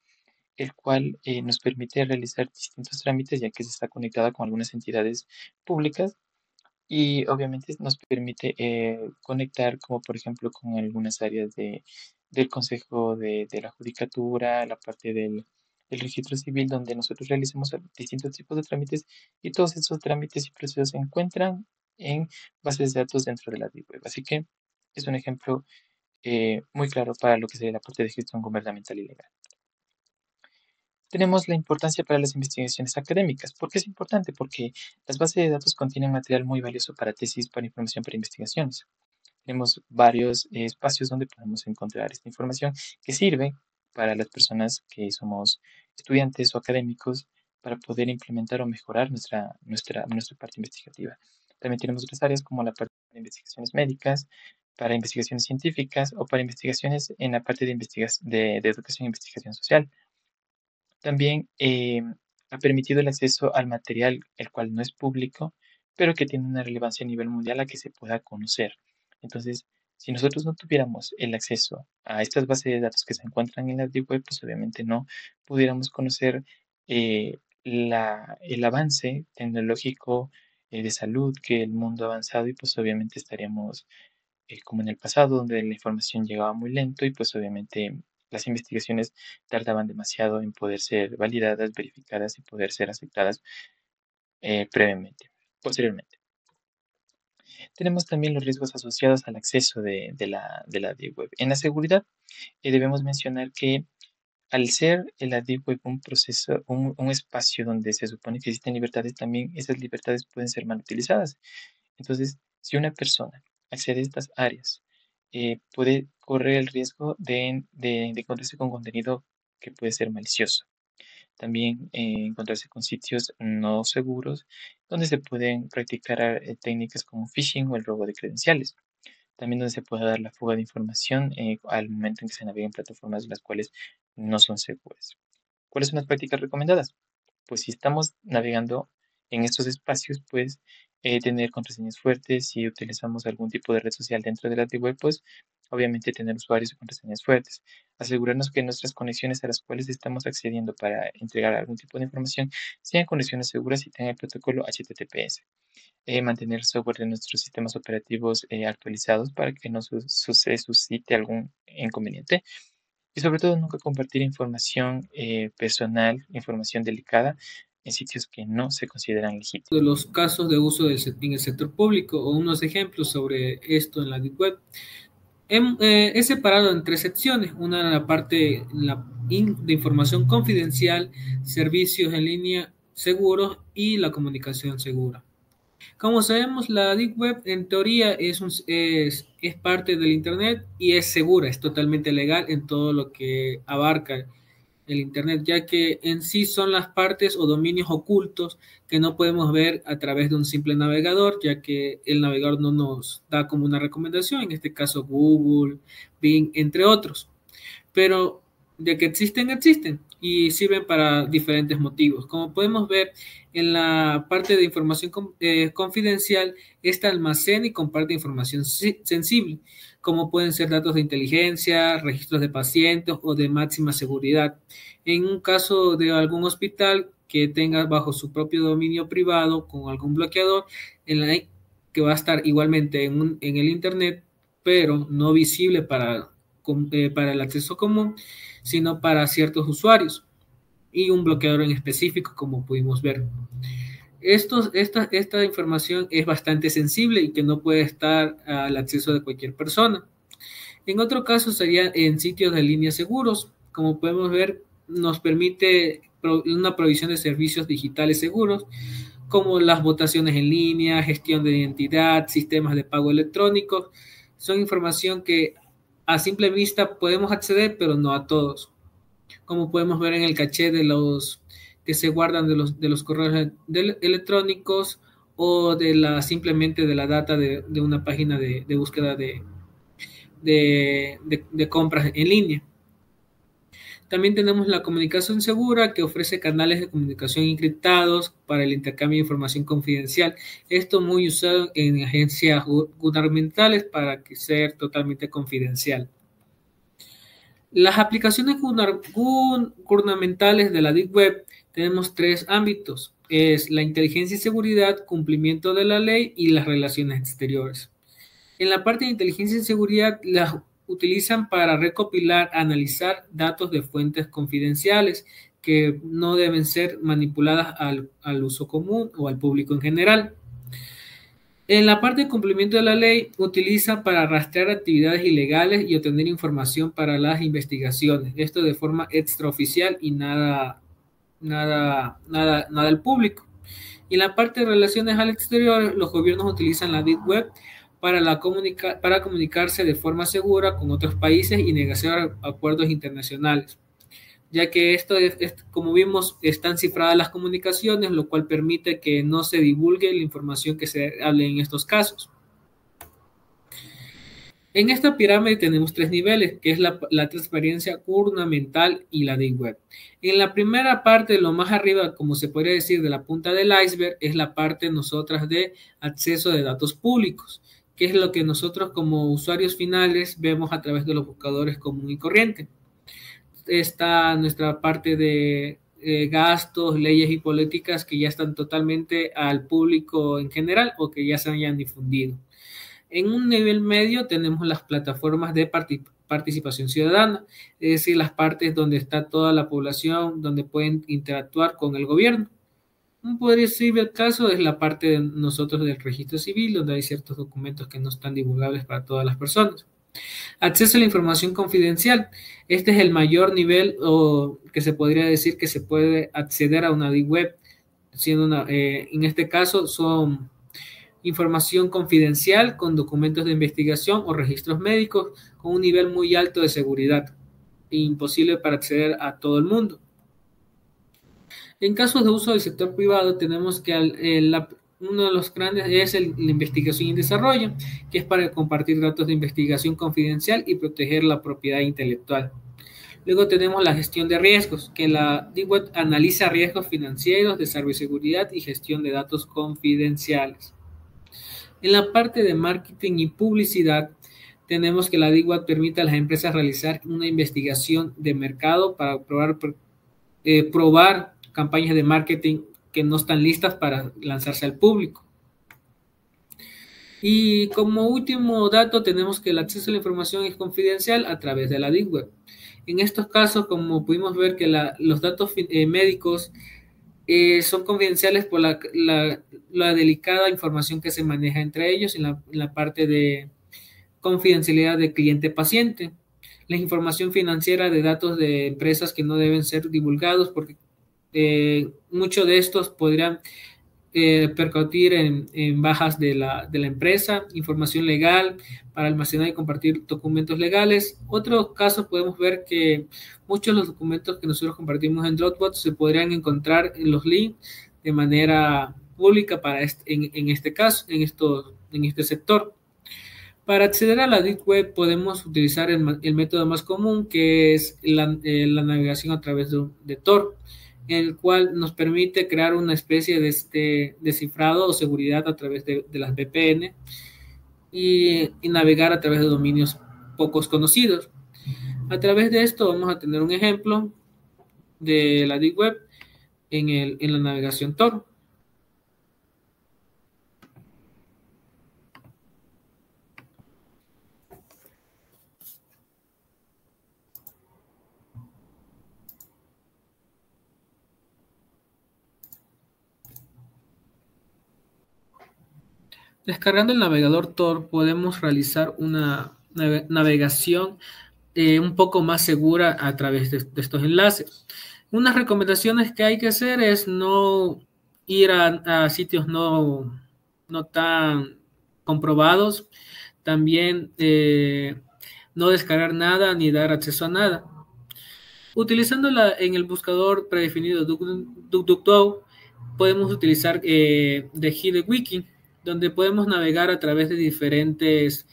el cual nos permite realizar distintos trámites, ya que se está conectada con algunas entidades públicas y obviamente nos permite conectar, como por ejemplo, con algunas áreas del Consejo de la Judicatura, la parte del registro civil, donde nosotros realizamos distintos tipos de trámites y todos esos trámites y procesos se encuentran en bases de datos dentro de la Deep Web. Así que es un ejemplo muy claro para lo que sería la parte de gestión gubernamental y legal. Tenemos la importancia para las investigaciones académicas. ¿Por qué es importante? Porque las bases de datos contienen material muy valioso para tesis, para información, para investigaciones. Tenemos varios espacios donde podemos encontrar esta información que sirve para las personas que somos estudiantes o académicos para poder implementar o mejorar nuestra parte investigativa. También tenemos otras áreas como la parte de investigaciones médicas, para investigaciones científicas o para investigaciones en la parte de educación e investigación social. También ha permitido el acceso al material, el cual no es público, pero que tiene una relevancia a nivel mundial a que se pueda conocer. Entonces, si nosotros no tuviéramos el acceso a estas bases de datos que se encuentran en la Deep Web, pues obviamente no pudiéramos conocer el avance tecnológico de salud que el mundo ha avanzado y pues obviamente estaríamos como en el pasado, donde la información llegaba muy lento y pues obviamente las investigaciones tardaban demasiado en poder ser validadas, verificadas y poder ser aceptadas posteriormente. Tenemos también los riesgos asociados al acceso de la Deep Web. En la seguridad, debemos mencionar que al ser la Deep Web un proceso, un espacio donde se supone que existen libertades, también esas libertades pueden ser mal utilizadas. Entonces, si una persona accede a estas áreas, puede correr el riesgo de encontrarse con contenido que puede ser malicioso. También encontrarse con sitios no seguros donde se pueden practicar técnicas como phishing o el robo de credenciales. También donde se puede dar la fuga de información al momento en que se navega en plataformas las cuales no son seguras. ¿Cuáles son las prácticas recomendadas? Pues si estamos navegando en estos espacios, pues tener contraseñas fuertes. Si utilizamos algún tipo de red social dentro de la web, pues obviamente tener usuarios y contraseñas fuertes. Asegurarnos que nuestras conexiones a las cuales estamos accediendo para entregar algún tipo de información sean conexiones seguras y tengan el protocolo HTTPS. Mantener el software de nuestros sistemas operativos actualizados para que no se suscite algún inconveniente. Y sobre todo nunca compartir información personal, información delicada en sitios que no se consideran legítimos. De los casos de uso en el sector público o unos ejemplos sobre esto en la Deep Web. He separado en tres secciones, una la parte de información confidencial, servicios en línea seguros y la comunicación segura. Como sabemos, la Deep Web en teoría es parte del Internet y es segura, es totalmente legal en todo lo que abarca el Internet, ya que en sí son las partes o dominios ocultos que no podemos ver a través de un simple navegador, ya que el navegador no nos da como una recomendación, en este caso Google, Bing, entre otros. Pero de que existen, existen y sirven para diferentes motivos. Como podemos ver en la parte de información confidencial, esta almacena y comparte información sensible, como pueden ser datos de inteligencia, registros de pacientes o de máxima seguridad. En un caso de algún hospital que tenga bajo su propio dominio privado con algún bloqueador, que va a estar igualmente en el Internet, pero no visible para el acceso común, sino para ciertos usuarios y un bloqueador en específico, como pudimos ver. Esta información es bastante sensible y que no puede estar al acceso de cualquier persona. En otro caso sería en sitios de línea seguros. Como podemos ver, nos permite una provisión de servicios digitales seguros, como las votaciones en línea, gestión de identidad, sistemas de pago electrónicos. Son información que a simple vista podemos acceder, pero no a todos. Como podemos ver en el caché de los que se guardan de los correos electrónicos o simplemente de la data de una página de búsqueda de compras en línea. También tenemos la comunicación segura, que ofrece canales de comunicación encriptados para el intercambio de información confidencial. Esto muy usado en agencias gubernamentales para que sea totalmente confidencial. Las aplicaciones gubernamentales de la Deep Web tenemos tres ámbitos. Es la inteligencia y seguridad, cumplimiento de la ley y las relaciones exteriores. En la parte de inteligencia y seguridad las utilizan para recopilar, analizar datos de fuentes confidenciales que no deben ser manipuladas al uso común o al público en general. En la parte de cumplimiento de la ley, utiliza para rastrear actividades ilegales y obtener información para las investigaciones. Esto de forma extraoficial y nada al público. Y en la parte de relaciones al exterior, los gobiernos utilizan la Deep Web para comunicarse de forma segura con otros países y negociar acuerdos internacionales, ya que esto como vimos, están cifradas las comunicaciones, lo cual permite que no se divulgue la información que se hable en estos casos. En esta pirámide tenemos tres niveles, que es la transparencia gubernamental y la Deep Web. En la primera parte, lo más arriba, como se podría decir, de la punta del iceberg, es la parte nosotras de acceso de datos públicos, que es lo que nosotros como usuarios finales vemos a través de los buscadores común y corriente. Está nuestra parte de gastos, leyes y políticas que ya están totalmente al público en general o que ya se hayan difundido. En un nivel medio tenemos las plataformas de participación ciudadana, es decir, las partes donde está toda la población, donde pueden interactuar con el gobierno. Un posible caso es la parte de nosotros del registro civil, donde hay ciertos documentos que no están divulgables para todas las personas. Acceso a la información confidencial. Este es el mayor nivel que se podría decir que se puede acceder a una Deep Web, siendo en este caso son información confidencial con documentos de investigación o registros médicos con un nivel muy alto de seguridad, imposible para acceder a todo el mundo. En casos de uso del sector privado tenemos que uno de los grandes es la investigación y desarrollo, que es para compartir datos de investigación confidencial y proteger la propiedad intelectual. Luego tenemos la gestión de riesgos, que la Deep Web analiza riesgos financieros, de ciberseguridad y gestión de datos confidenciales. En la parte de marketing y publicidad, tenemos que la Deep Web permite a las empresas realizar una investigación de mercado para probar campañas de marketing que no están listas para lanzarse al público. Y como último dato tenemos que el acceso a la información es confidencial a través de la Deep Web. En estos casos, como pudimos ver que los datos médicos son confidenciales por la delicada información que se maneja entre ellos en la parte de confidencialidad de cliente-paciente. La información financiera de datos de empresas que no deben ser divulgados porque muchos de estos podrían percutir en bajas de la empresa, información legal para almacenar y compartir documentos legales. Otros casos podemos ver que muchos de los documentos que nosotros compartimos en Dropbox se podrían encontrar en los links de manera pública en este caso, en este sector. Para acceder a la Deep Web podemos utilizar el método más común, que es la navegación a través de Tor, en el cual nos permite crear una especie de descifrado o seguridad a través de las VPN y navegar a través de dominios pocos conocidos. A través de esto vamos a tener un ejemplo de la Deep Web en la navegación Tor. Descargando el navegador Tor podemos realizar una navegación un poco más segura a través de estos enlaces. Unas recomendaciones que hay que hacer es no ir a sitios no tan comprobados, también no descargar nada ni dar acceso a nada. Utilizándola en el buscador predefinido DuckDuckGo, podemos utilizar The HiddenWiki, donde podemos navegar a través de diferentes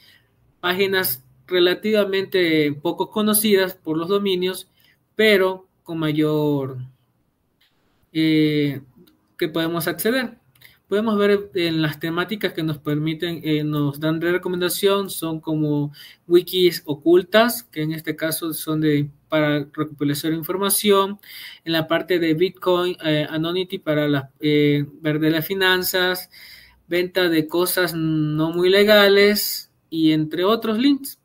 páginas relativamente poco conocidas por los dominios, pero con mayor que podemos acceder. Podemos ver en las temáticas que nos permiten, nos dan de recomendación, son como wikis ocultas, que en este caso son para recopilación de información. En la parte de Bitcoin, Anonymity para ver de las finanzas, venta de cosas no muy legales y entre otros links.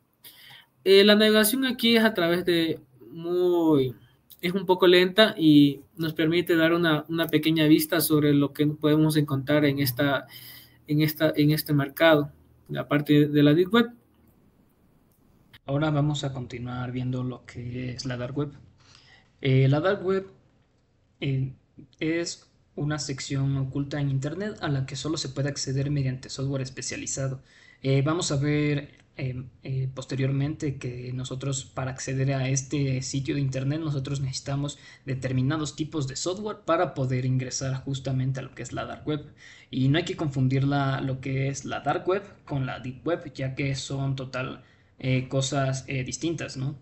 La navegación aquí es a través de es un poco lenta y nos permite dar una pequeña vista sobre lo que podemos encontrar en este mercado, la parte de la Deep Web. Ahora vamos a continuar viendo lo que es la Dark Web. La Dark Web es una sección oculta en Internet a la que solo se puede acceder mediante software especializado. Vamos a ver posteriormente que nosotros, para acceder a este sitio de Internet, nosotros necesitamos determinados tipos de software para poder ingresar justamente a lo que es la Dark Web. Y no hay que confundir lo que es la Dark Web con la Deep Web, ya que son cosas distintas, ¿no?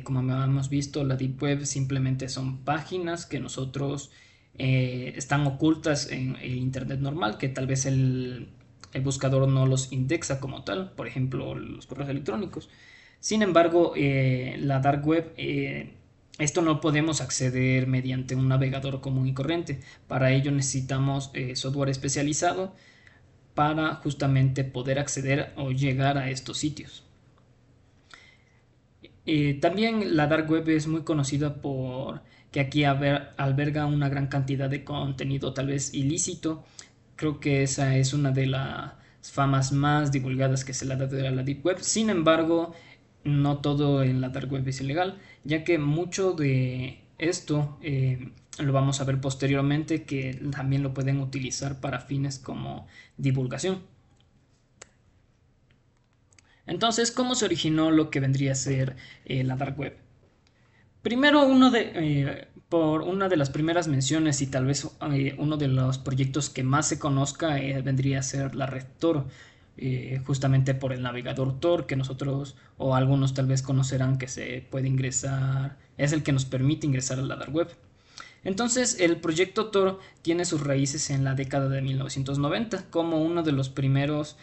Como hemos visto, la Deep Web simplemente son páginas que nosotros están ocultas en el Internet normal, que tal vez el buscador no los indexa como tal, por ejemplo los correos electrónicos. Sin embargo, la Dark Web, esto no podemos acceder mediante un navegador común y corriente. Para ello necesitamos software especializado para justamente poder acceder o llegar a estos sitios. También la Dark Web es muy conocida por que aquí alberga una gran cantidad de contenido tal vez ilícito. Creo que esa es una de las famas más divulgadas que se le ha dado a la Deep Web. Sin embargo, no todo en la Dark Web es ilegal, ya que mucho de esto lo vamos a ver posteriormente, que también lo pueden utilizar para fines como divulgación. Entonces, ¿cómo se originó lo que vendría a ser la Dark Web? Primero, por una de las primeras menciones y tal vez uno de los proyectos que más se conozca vendría a ser la red Tor, justamente por el navegador Tor, que nosotros o algunos tal vez conocerán que se puede ingresar, es el que nos permite ingresar a la Dark Web. Entonces, el proyecto Tor tiene sus raíces en la década de 1990 como uno de los primeros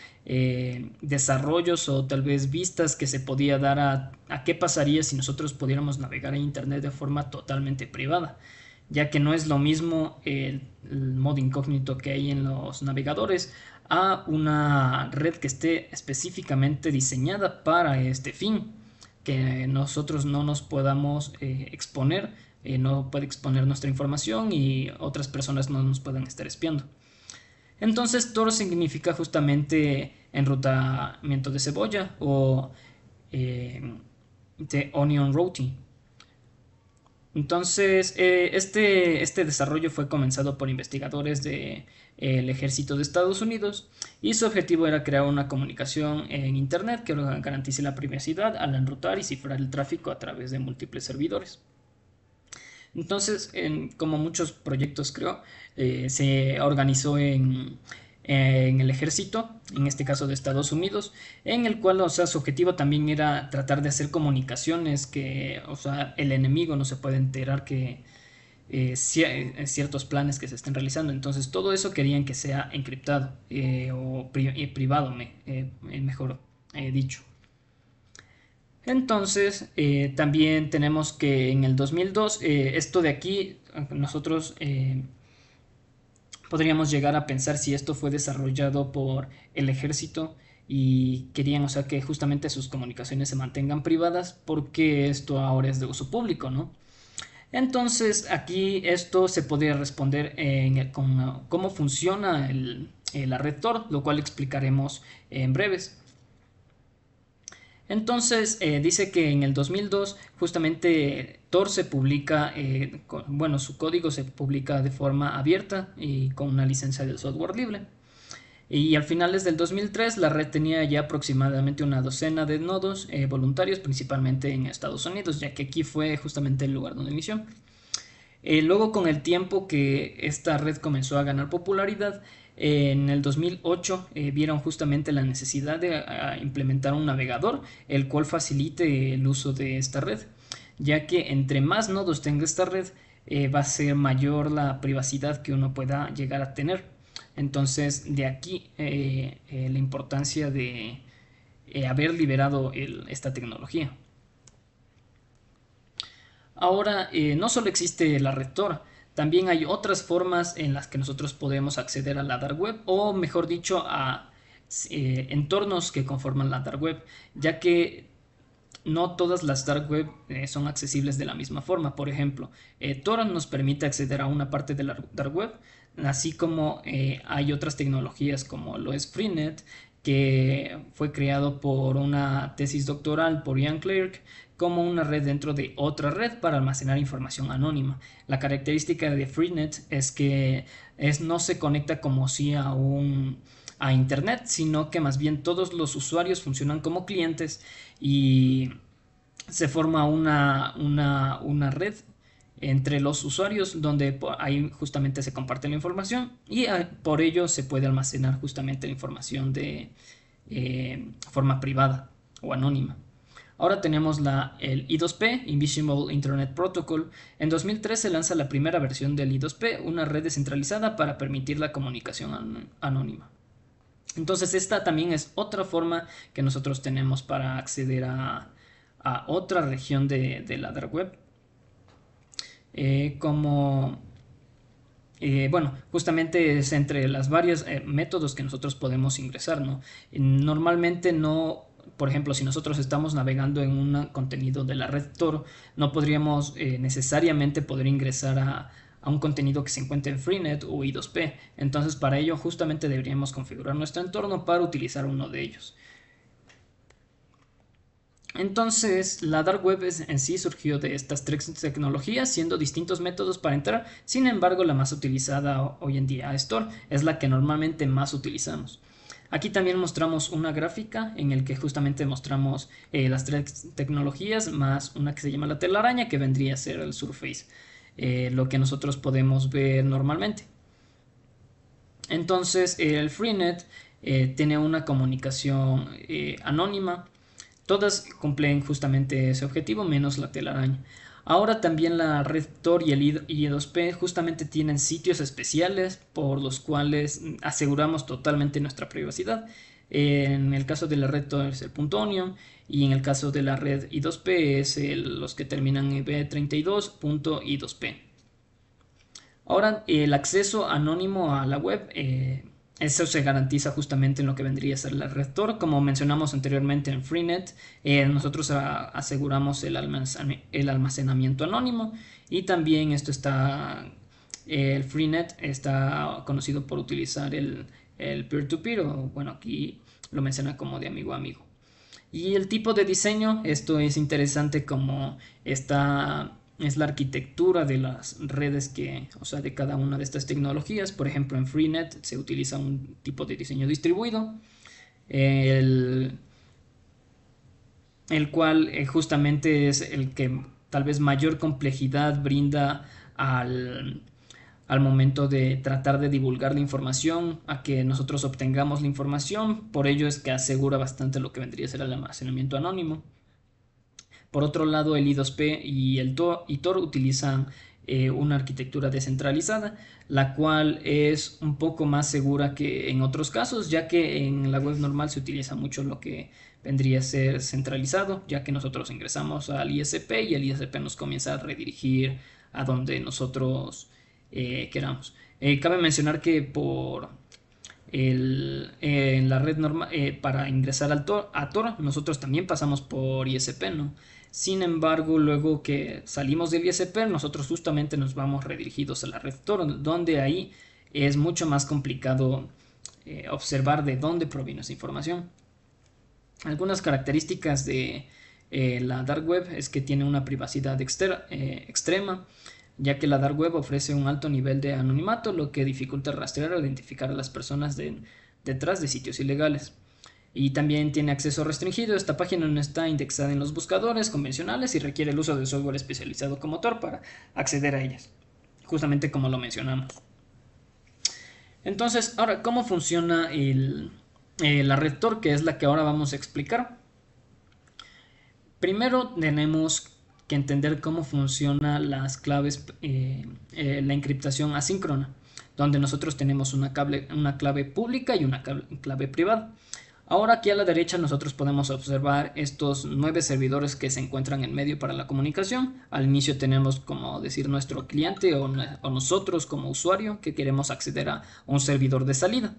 desarrollos o tal vez vistas que se podía dar a qué pasaría si nosotros pudiéramos navegar en Internet de forma totalmente privada, ya que no es lo mismo el modo incógnito que hay en los navegadores a una red que esté específicamente diseñada para este fin, que nosotros no nos podamos exponer. No puede exponer nuestra información y otras personas no nos pueden estar espiando. Entonces, Tor significa justamente enrutamiento de cebolla o de onion routing. Entonces, este desarrollo fue comenzado por investigadores del ejército de Estados Unidos y su objetivo era crear una comunicación en Internet que garantice la privacidad al enrutar y cifrar el tráfico a través de múltiples servidores. Entonces, como muchos proyectos creo, se organizó en el ejército, en este caso de Estados Unidos, en el cual, o sea, su objetivo también era tratar de hacer comunicaciones que, o sea, el enemigo no se puede enterar que ciertos planes que se estén realizando. Entonces, todo eso querían que sea encriptado o privado, mejor dicho. Entonces, también tenemos que en el 2002, esto de aquí, nosotros podríamos llegar a pensar si esto fue desarrollado por el ejército y querían, o sea, que justamente sus comunicaciones se mantengan privadas porque esto ahora es de uso público, ¿no? Entonces, aquí esto se podría responder con cómo funciona la red Tor, lo cual explicaremos en breves. Entonces, dice que en el 2002 justamente Tor se publica, su código se publica de forma abierta y con una licencia de software libre. Y a finales del 2003 la red tenía ya aproximadamente una docena de nodos voluntarios, principalmente en Estados Unidos, ya que aquí fue justamente el lugar donde inició. Luego, con el tiempo que esta red comenzó a ganar popularidad, en el 2008 vieron justamente la necesidad de implementar un navegador el cual facilite el uso de esta red, ya que entre más nodos tenga esta red, va a ser mayor la privacidad que uno pueda llegar a tener. Entonces, de aquí la importancia de haber liberado esta tecnología. Ahora, no solo existe la red Tor, también hay otras formas en las que nosotros podemos acceder a la dark web, o mejor dicho, a entornos que conforman la dark web, ya que no todas las dark web son accesibles de la misma forma. Por ejemplo, Tor nos permite acceder a una parte de la dark web, así como hay otras tecnologías como lo es Freenet, que fue creado por una tesis doctoral por Ian Clerk, como una red dentro de otra red para almacenar información anónima. La característica de Freenet es que no se conecta como si a internet, sino que más bien todos los usuarios funcionan como clientes y se forma una red entre los usuarios donde ahí justamente se comparte la información y por ello se puede almacenar justamente la información de forma privada o anónima. Ahora tenemos el I2P, Invisible Internet Protocol. En 2003 se lanza la primera versión del I2P, una red descentralizada para permitir la comunicación anónima. Entonces esta también es otra forma que nosotros tenemos para acceder a otra región de la dark web. Bueno, justamente es entre las varios métodos que nosotros podemos ingresar, ¿no? Normalmente no, por ejemplo, si nosotros estamos navegando en un contenido de la red Tor, no podríamos necesariamente poder ingresar a un contenido que se encuentre en Freenet o I2P. Entonces, para ello justamente deberíamos configurar nuestro entorno para utilizar uno de ellos. Entonces, la dark web en sí surgió de estas tres tecnologías, siendo distintos métodos para entrar. Sin embargo, la más utilizada hoy en día es Tor, es la que normalmente más utilizamos. Aquí también mostramos una gráfica en el que justamente mostramos las tres tecnologías más una que se llama la telaraña, que vendría a ser el Surface, lo que nosotros podemos ver normalmente. Entonces, el Freenet tiene una comunicación anónima. Todas cumplen justamente ese objetivo, menos la telaraña. Ahora también la red Tor y el I2P justamente tienen sitios especiales por los cuales aseguramos totalmente nuestra privacidad. En el caso de la red Tor es el .onion y en el caso de la red I2P es los que terminan en b32.i2p. Ahora, el acceso anónimo a la web, eso se garantiza justamente en lo que vendría a ser la red Tor. Como mencionamos anteriormente en Freenet, nosotros aseguramos el almacenamiento anónimo y también el Freenet está conocido por utilizar el peer-to-peer, o bueno, aquí lo menciona como de amigo a amigo. Y el tipo de diseño, esto es interesante como es la arquitectura de las redes o sea, de cada una de estas tecnologías. Por ejemplo, en Freenet se utiliza un tipo de diseño distribuido, el cual justamente es el que tal vez mayor complejidad brinda al momento de tratar de divulgar la información, a que nosotros obtengamos la información. Por ello es que asegura bastante lo que vendría a ser el almacenamiento anónimo. Por otro lado, el I2P y el Tor utilizan una arquitectura descentralizada, la cual es un poco más segura que en otros casos, ya que en la web normal se utiliza mucho lo que vendría a ser centralizado, ya que nosotros ingresamos al ISP y el ISP nos comienza a redirigir a donde nosotros queramos. Cabe mencionar que en la red normal, para ingresar a Tor, nosotros también pasamos por ISP, ¿no? Sin embargo, luego que salimos del ISP, nosotros justamente nos vamos redirigidos a la red Tor, donde ahí es mucho más complicado observar de dónde proviene esa información. Algunas características de la dark web es que tiene una privacidad extrema, ya que la dark web ofrece un alto nivel de anonimato, lo que dificulta rastrear o identificar a las personas detrás de sitios ilegales. Y también tiene acceso restringido. Esta página no está indexada en los buscadores convencionales y requiere el uso de software especializado como Tor para acceder a ellas, justamente como lo mencionamos. Entonces, ahora, ¿cómo funciona la red Tor, que es la que ahora vamos a explicar? Primero tenemos que entender cómo funciona las claves, la encriptación asíncrona, donde nosotros tenemos una clave pública y una clave privada. Ahora aquí a la derecha nosotros podemos observar estos 9 servidores que se encuentran en medio para la comunicación. Al inicio tenemos como decir nuestro cliente o nosotros como usuario que queremos acceder a un servidor de salida.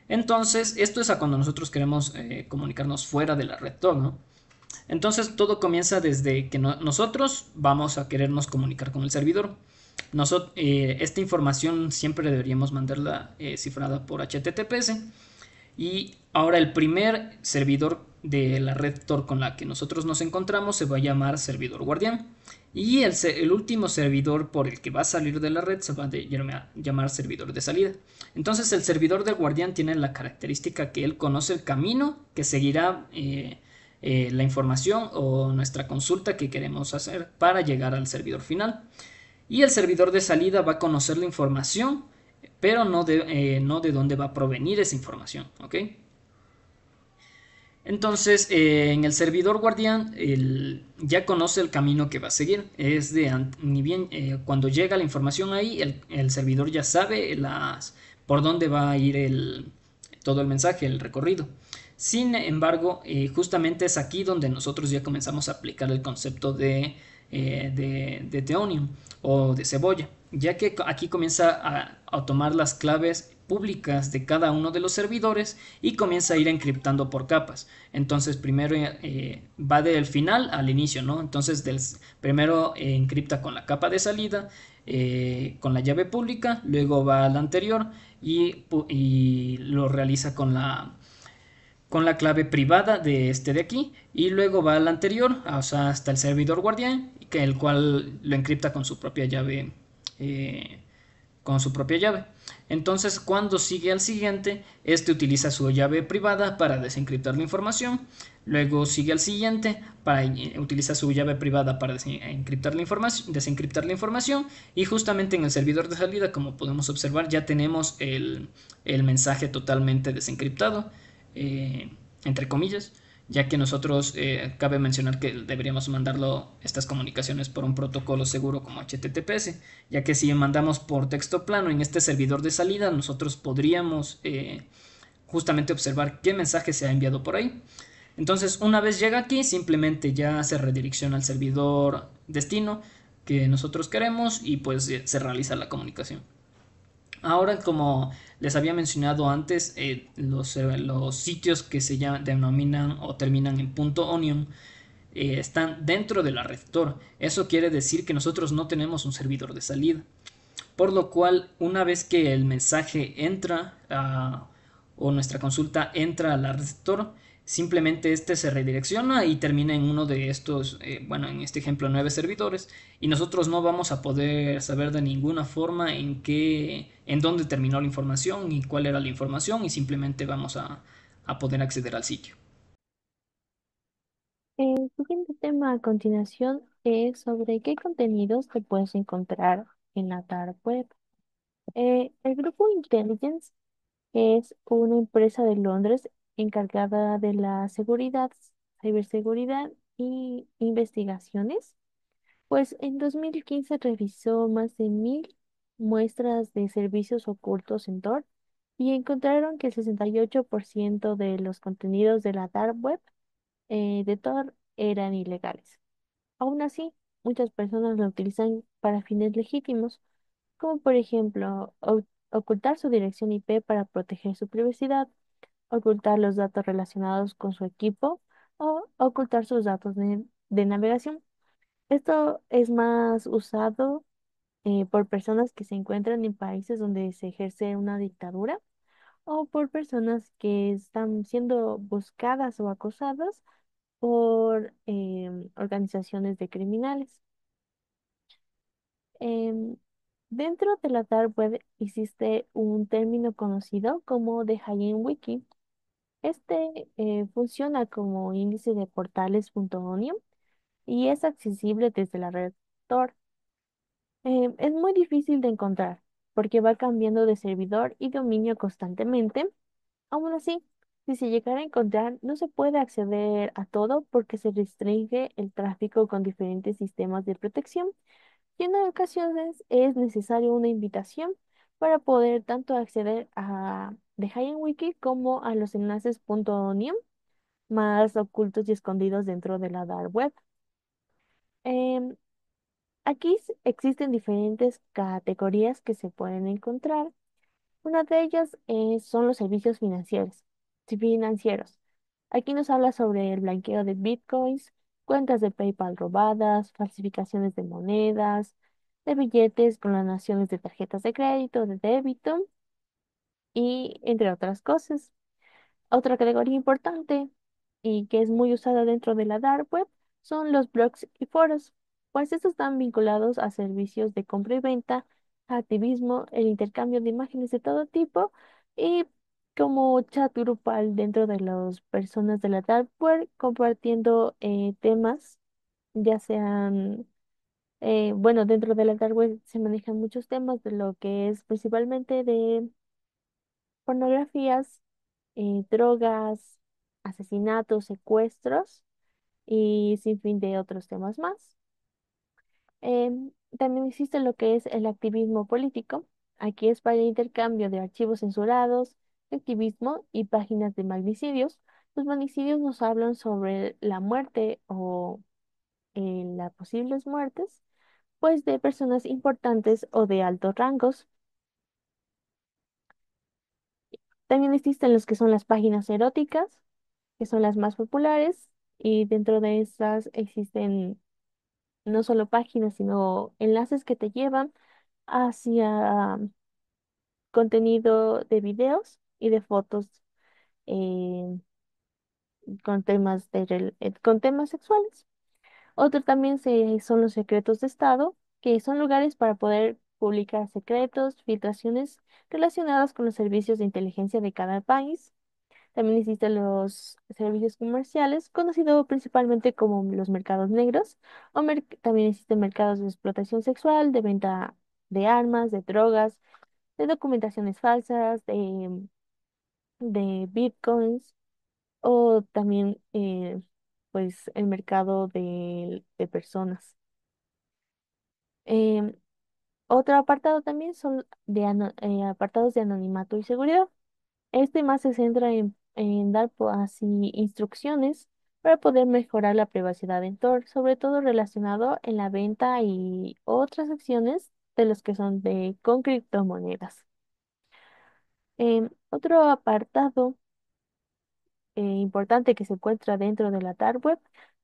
Entonces esto es a cuando nosotros queremos comunicarnos fuera de la red Tor, ¿no? Entonces todo comienza desde que nosotros vamos a querernos comunicar con el servidor. Esta información siempre deberíamos mandarla cifrada por HTTPS. Y ahora el primer servidor de la red Tor con la que nosotros nos encontramos se va a llamar servidor guardián. Y el último servidor por el que va a salir de la red se va a llamar servidor de salida. Entonces el servidor del guardián tiene la característica que él conoce el camino que seguirá la información o nuestra consulta que queremos hacer para llegar al servidor final. Y el servidor de salida va a conocer la información, pero no de dónde va a provenir esa información, ¿ok? Entonces, en el servidor guardián ya conoce el camino que va a seguir. Ni bien cuando llega la información ahí, el servidor ya sabe por dónde va a ir todo el mensaje, el recorrido. Sin embargo, justamente es aquí donde nosotros ya comenzamos a aplicar el concepto de The Onion o de cebolla, ya que aquí comienza a tomar las claves públicas de cada uno de los servidores y comienza a ir encriptando por capas. Entonces primero va del final al inicio, ¿no? Entonces primero encripta con la capa de salida, con la llave pública, luego va al anterior y lo realiza con la clave privada de este de aquí y luego va al anterior, o sea, hasta el servidor guardián, el cual lo encripta con su propia llave. Entonces, cuando sigue al siguiente, este utiliza su llave privada para desencriptar la información. Luego sigue al siguiente, utiliza su llave privada para desencriptar la información. Y justamente en el servidor de salida, como podemos observar, ya tenemos el mensaje totalmente desencriptado, entre comillas, ya que nosotros cabe mencionar que deberíamos mandarlo estas comunicaciones por un protocolo seguro como HTTPS, ya que si mandamos por texto plano en este servidor de salida, nosotros podríamos justamente observar qué mensaje se ha enviado por ahí. Entonces, una vez llega aquí, simplemente ya se redirecciona al servidor destino que nosotros queremos y pues se realiza la comunicación. Ahora, como les había mencionado antes, los sitios que se denominan o terminan en .onion están dentro de la red Tor. Eso quiere decir que nosotros no tenemos un servidor de salida. Por lo cual, una vez que el mensaje entra o nuestra consulta entra a la red Tor, simplemente este se redirecciona y termina en uno de estos, bueno, en este ejemplo 9 servidores, y nosotros no vamos a poder saber de ninguna forma en dónde terminó la información y cuál era la información, y simplemente vamos a poder acceder al sitio. El siguiente tema a continuación es sobre qué contenidos te puedes encontrar en la dark web. El grupo Intelligence es una empresa de Londres encargada de la seguridad, ciberseguridad y investigaciones. Pues en 2015 revisó más de 1.000 muestras de servicios ocultos en Tor y encontraron que el 68% de los contenidos de la dark web de Tor eran ilegales. Aún así, muchas personas lo utilizan para fines legítimos, como por ejemplo ocultar su dirección IP para proteger su privacidad, ocultar los datos relacionados con su equipo o ocultar sus datos de navegación. Esto es más usado por personas que se encuentran en países donde se ejerce una dictadura o por personas que están siendo buscadas o acosadas por organizaciones de criminales. Em, Dentro de la dark web existe un término conocido como de High Wiki. Este funciona como índice de portales.onion y es accesible desde la red Tor. Es muy difícil de encontrar porque va cambiando de servidor y dominio constantemente. Aún así, Si se llegara a encontrar, no se puede acceder a todo porque se restringe el tráfico con diferentes sistemas de protección y en ocasiones es necesario una invitación para poder tanto acceder a The Hidden Wiki como a los enlaces .neon más ocultos y escondidos dentro de la dark web. Em, Aquí existen diferentes categorías que se pueden encontrar. Una de ellas son los servicios financieros. Financieros. Aquí nos habla sobre el blanqueo de bitcoins, cuentas de PayPal robadas, falsificaciones de monedas, de billetes, clonaciones de tarjetas de crédito, de débito y entre otras cosas. Otra categoría importante y que es muy usada dentro de la dark web son los blogs y foros, pues estos están vinculados a servicios de compra y venta, activismo, el intercambio de imágenes de todo tipo y como chat grupal dentro de las personas de la dark web compartiendo temas, ya sean, bueno, dentro de la dark web se manejan muchos temas de lo que es principalmente de pornografías, drogas, asesinatos, secuestros y sin fin de otros temas más. También existe lo que es el activismo político. Aquí es para el intercambio de archivos censurados, activismo y páginas de magnicidios. Los magnicidios nos hablan sobre la muerte o las posibles muertes, pues de personas importantes o de altos rangos. También existen los que son las páginas eróticas, que son las más populares, y dentro de estas existen no solo páginas, sino enlaces que te llevan hacia contenido de videos y de fotos eh, con con temas sexuales. Otro también son los secretos de Estado, que son lugares para poder publicar secretos, filtraciones relacionadas con los servicios de inteligencia de cada país. También existen los servicios comerciales, conocidos principalmente como los mercados negros, o también existen mercados de explotación sexual, de venta de armas, de drogas, de documentaciones falsas, de bitcoins, o también pues el mercado de personas. Em, Otro apartado también son apartados de anonimato y seguridad. Este más se centra en dar así instrucciones para poder mejorar la privacidad en Tor, sobre todo relacionado en la venta y otras acciones de los que son con criptomonedas. Otro apartado importante que se encuentra dentro de la dark web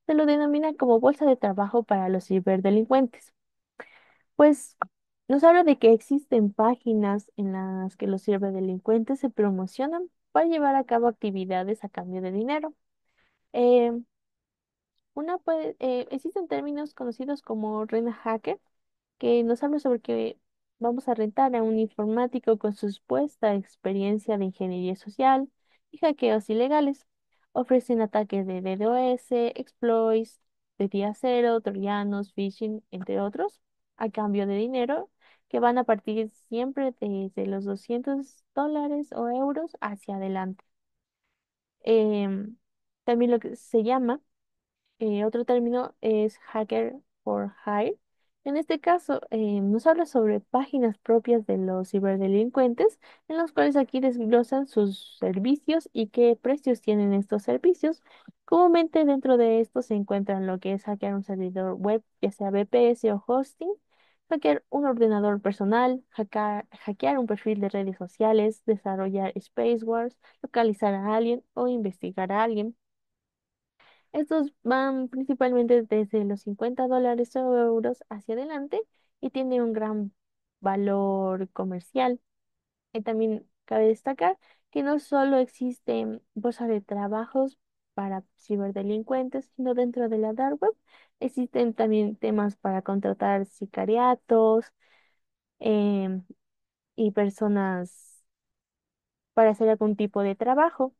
se lo denomina como bolsa de trabajo para los ciberdelincuentes. Pues nos habla de que existen páginas en las que los ciberdelincuentes se promocionan para llevar a cabo actividades a cambio de dinero. Eh, existen términos conocidos como renta hacker, que nos habla sobre que vamos a rentar a un informático con su supuesta experiencia de ingeniería social y hackeos ilegales. Ofrecen ataques de DDoS, exploits de día cero, troyanos, phishing, entre otros, a cambio de dinero que van a partir siempre desde los $200 o euros hacia adelante. Em, También lo que se llama otro término es hacker for hire. En este caso, nos habla sobre páginas propias de los ciberdelincuentes, en los cuales aquí desglosan sus servicios y qué precios tienen estos servicios. Comúnmente dentro de esto se encuentran lo que es hackear un servidor web, ya sea VPS o hosting, hackear un ordenador personal, hackear un perfil de redes sociales, desarrollar spyware, localizar a alguien o investigar a alguien. Estos van principalmente desde los $50 o euros hacia adelante y tienen un gran valor comercial. Y también cabe destacar que no solo existen bolsas de trabajos para ciberdelincuentes, sino dentro de la dark web existen también temas para contratar sicariatos em, y personas para hacer algún tipo de trabajo.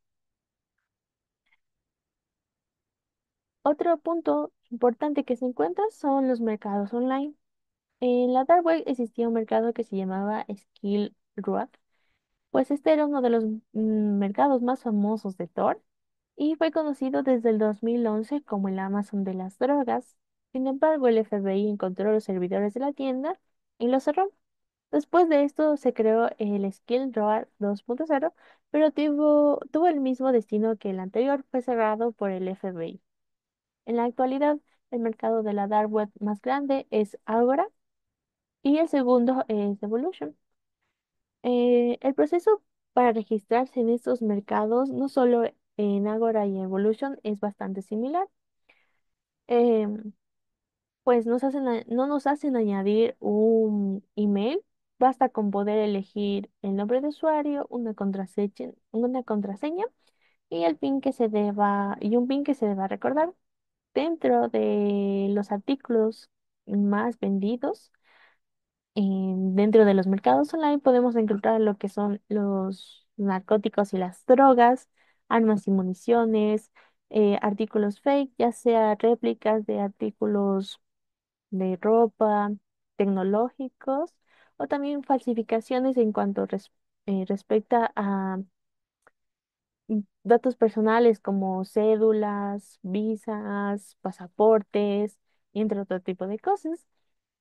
Otro punto importante que se encuentra son los mercados online. En la dark web existía un mercado que se llamaba Skillroad, Pues este era uno de los mercados más famosos de Tor y fue conocido desde el 2011 como el Amazon de las drogas. Sin embargo, el FBI encontró los servidores de la tienda y los cerró. Después de esto se creó el Skill Road 2.0, pero tuvo el mismo destino que el anterior, fue cerrado por el FBI. En la actualidad, el mercado de la dark web más grande es Agora y el segundo es Evolution. El proceso para registrarse en estos mercados, no solo en Agora y Evolution, es bastante similar. Em, pues no nos hacen añadir un email, basta con poder elegir el nombre de usuario, una contraseña y el PIN que se deba, y un PIN que se deba recordar. Dentro de los artículos más vendidos, dentro de los mercados online podemos encontrar lo que son los narcóticos y las drogas, armas y municiones, artículos fake, ya sea réplicas de artículos de ropa, tecnológicos o también falsificaciones en cuanto respecta a datos personales como cédulas, visas, pasaportes y entre otro tipo de cosas.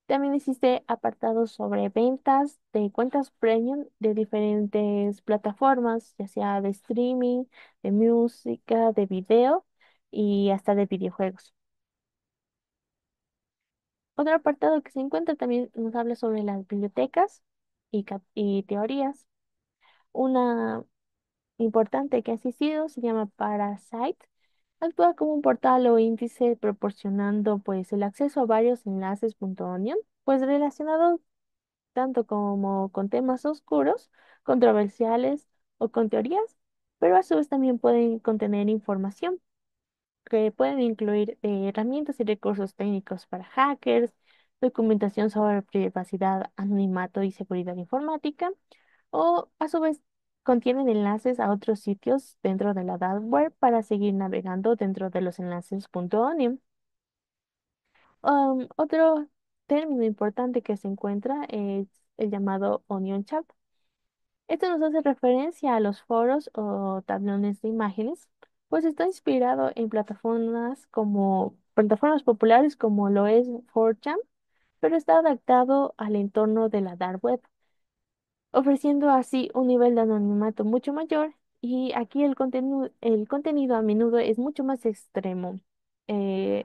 También existe apartados sobre ventas de cuentas premium de diferentes plataformas, ya sea de streaming, de música, de video y hasta de videojuegos. Otro apartado que se encuentra también nos habla sobre las bibliotecas y teorías. Una importante que ha existido se llama Parasite. Actúa como un portal o índice proporcionando pues el acceso a varios enlaces.onion, pues relacionados tanto como con temas oscuros, controversiales o con teorías, pero a su vez también pueden contener información que pueden incluir herramientas y recursos técnicos para hackers, documentación sobre privacidad, anonimato y seguridad informática, o a su vez contienen enlaces a otros sitios dentro de la dark web para seguir navegando dentro de los enlaces .onion. Otro término importante que se encuentra es el llamado Onion Chat. Esto nos hace referencia a los foros o tablones de imágenes, pues está inspirado en plataformas populares como lo es 4chan, pero está adaptado al entorno de la dark web, ofreciendo así un nivel de anonimato mucho mayor y aquí el contenido a menudo es mucho más extremo. Eh,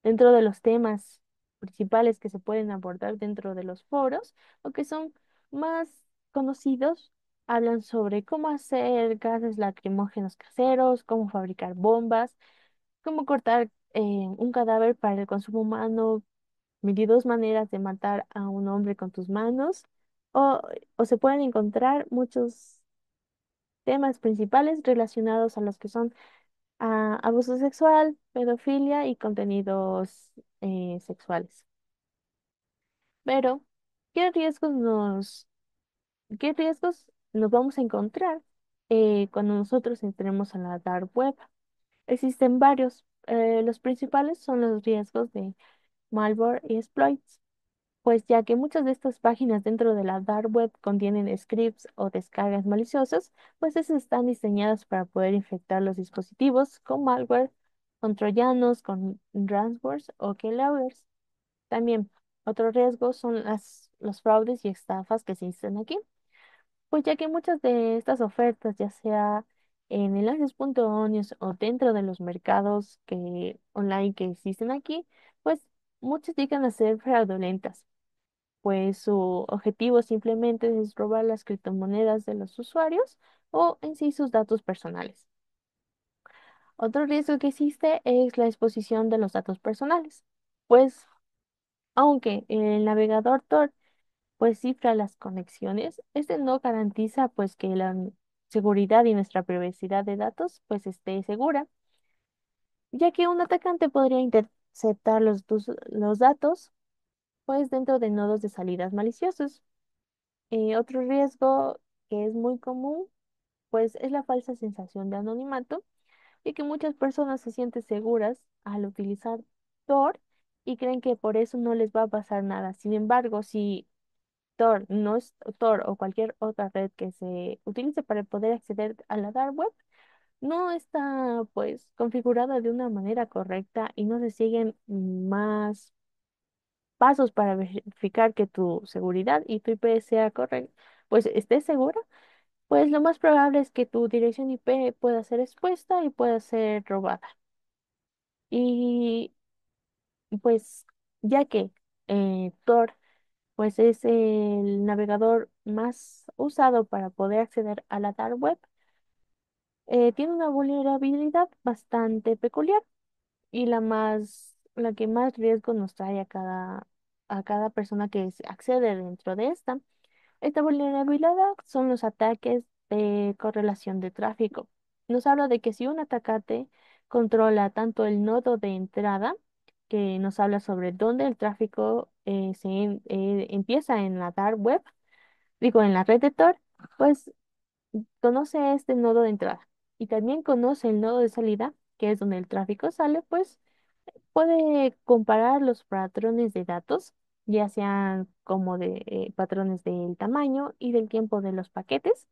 Dentro de los temas principales que se pueden abordar dentro de los foros o que son más conocidos, hablan sobre cómo hacer gases lacrimógenos caseros, cómo fabricar bombas, cómo cortar un cadáver para el consumo humano, 22 maneras de matar a un hombre con tus manos, o, o se pueden encontrar muchos temas principales relacionados a los que son abuso sexual, pedofilia y contenidos sexuales. Pero, ¿qué riesgos qué riesgos nos vamos a encontrar cuando nosotros entremos a la dark web? Existen varios. Los principales son los riesgos de malware y exploits, pues ya que muchas de estas páginas dentro de la dark web contienen scripts o descargas maliciosas, pues esas están diseñadas para poder infectar los dispositivos con malware, con troyanos, con ransomwares o keyloggers. También otro riesgo son los fraudes y estafas que se existen aquí, pues ya que muchas de estas ofertas, ya sea en enlaces.onios o dentro de los mercados online que existen aquí, pues muchas llegan a ser fraudulentas pues su objetivo simplemente es robar las criptomonedas de los usuarios o en sí sus datos personales. Otro riesgo que existe es la exposición de los datos personales, pues aunque el navegador Tor pues cifra las conexiones, este no garantiza pues que la seguridad y nuestra privacidad de datos pues esté segura, ya que un atacante podría interceptar los datos pues dentro de nodos de salidas maliciosos. Otro riesgo que es muy común, pues es la falsa sensación de anonimato y que muchas personas se sienten seguras al utilizar Tor y creen que por eso no les va a pasar nada. Sin embargo, si Tor no es Tor o cualquier otra red que se utilice para poder acceder a la dark web, no está pues configurada de una manera correcta y no se siguen más pasos para verificar que tu seguridad y tu IP sea correcta, pues esté segura, pues lo más probable es que tu dirección IP pueda ser expuesta y pueda ser robada. Y pues ya que Tor pues es el navegador más usado para poder acceder a la dark web, tiene una vulnerabilidad bastante peculiar y la que más riesgo nos trae a cada persona que accede dentro de esta. Esta vulnerabilidad son los ataques de correlación de tráfico. Nos habla de que si un atacante controla tanto el nodo de entrada, que nos habla sobre dónde el tráfico empieza en la dark web, digo, en la red de Tor, pues conoce este nodo de entrada y también conoce el nodo de salida, que es donde el tráfico sale, pues puede comparar los patrones de datos, ya sean como de patrones del tamaño y del tiempo de los paquetes,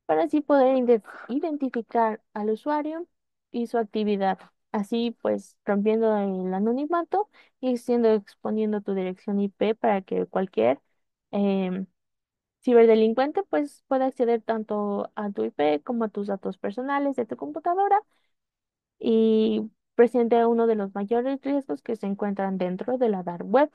para así poder identificar al usuario y su actividad. Así pues rompiendo el anonimato y exponiendo tu dirección IP para que cualquier em, ciberdelincuente pues pueda acceder tanto a tu IP como a tus datos personales de tu computadora y presenta uno de los mayores riesgos que se encuentran dentro de la dark web.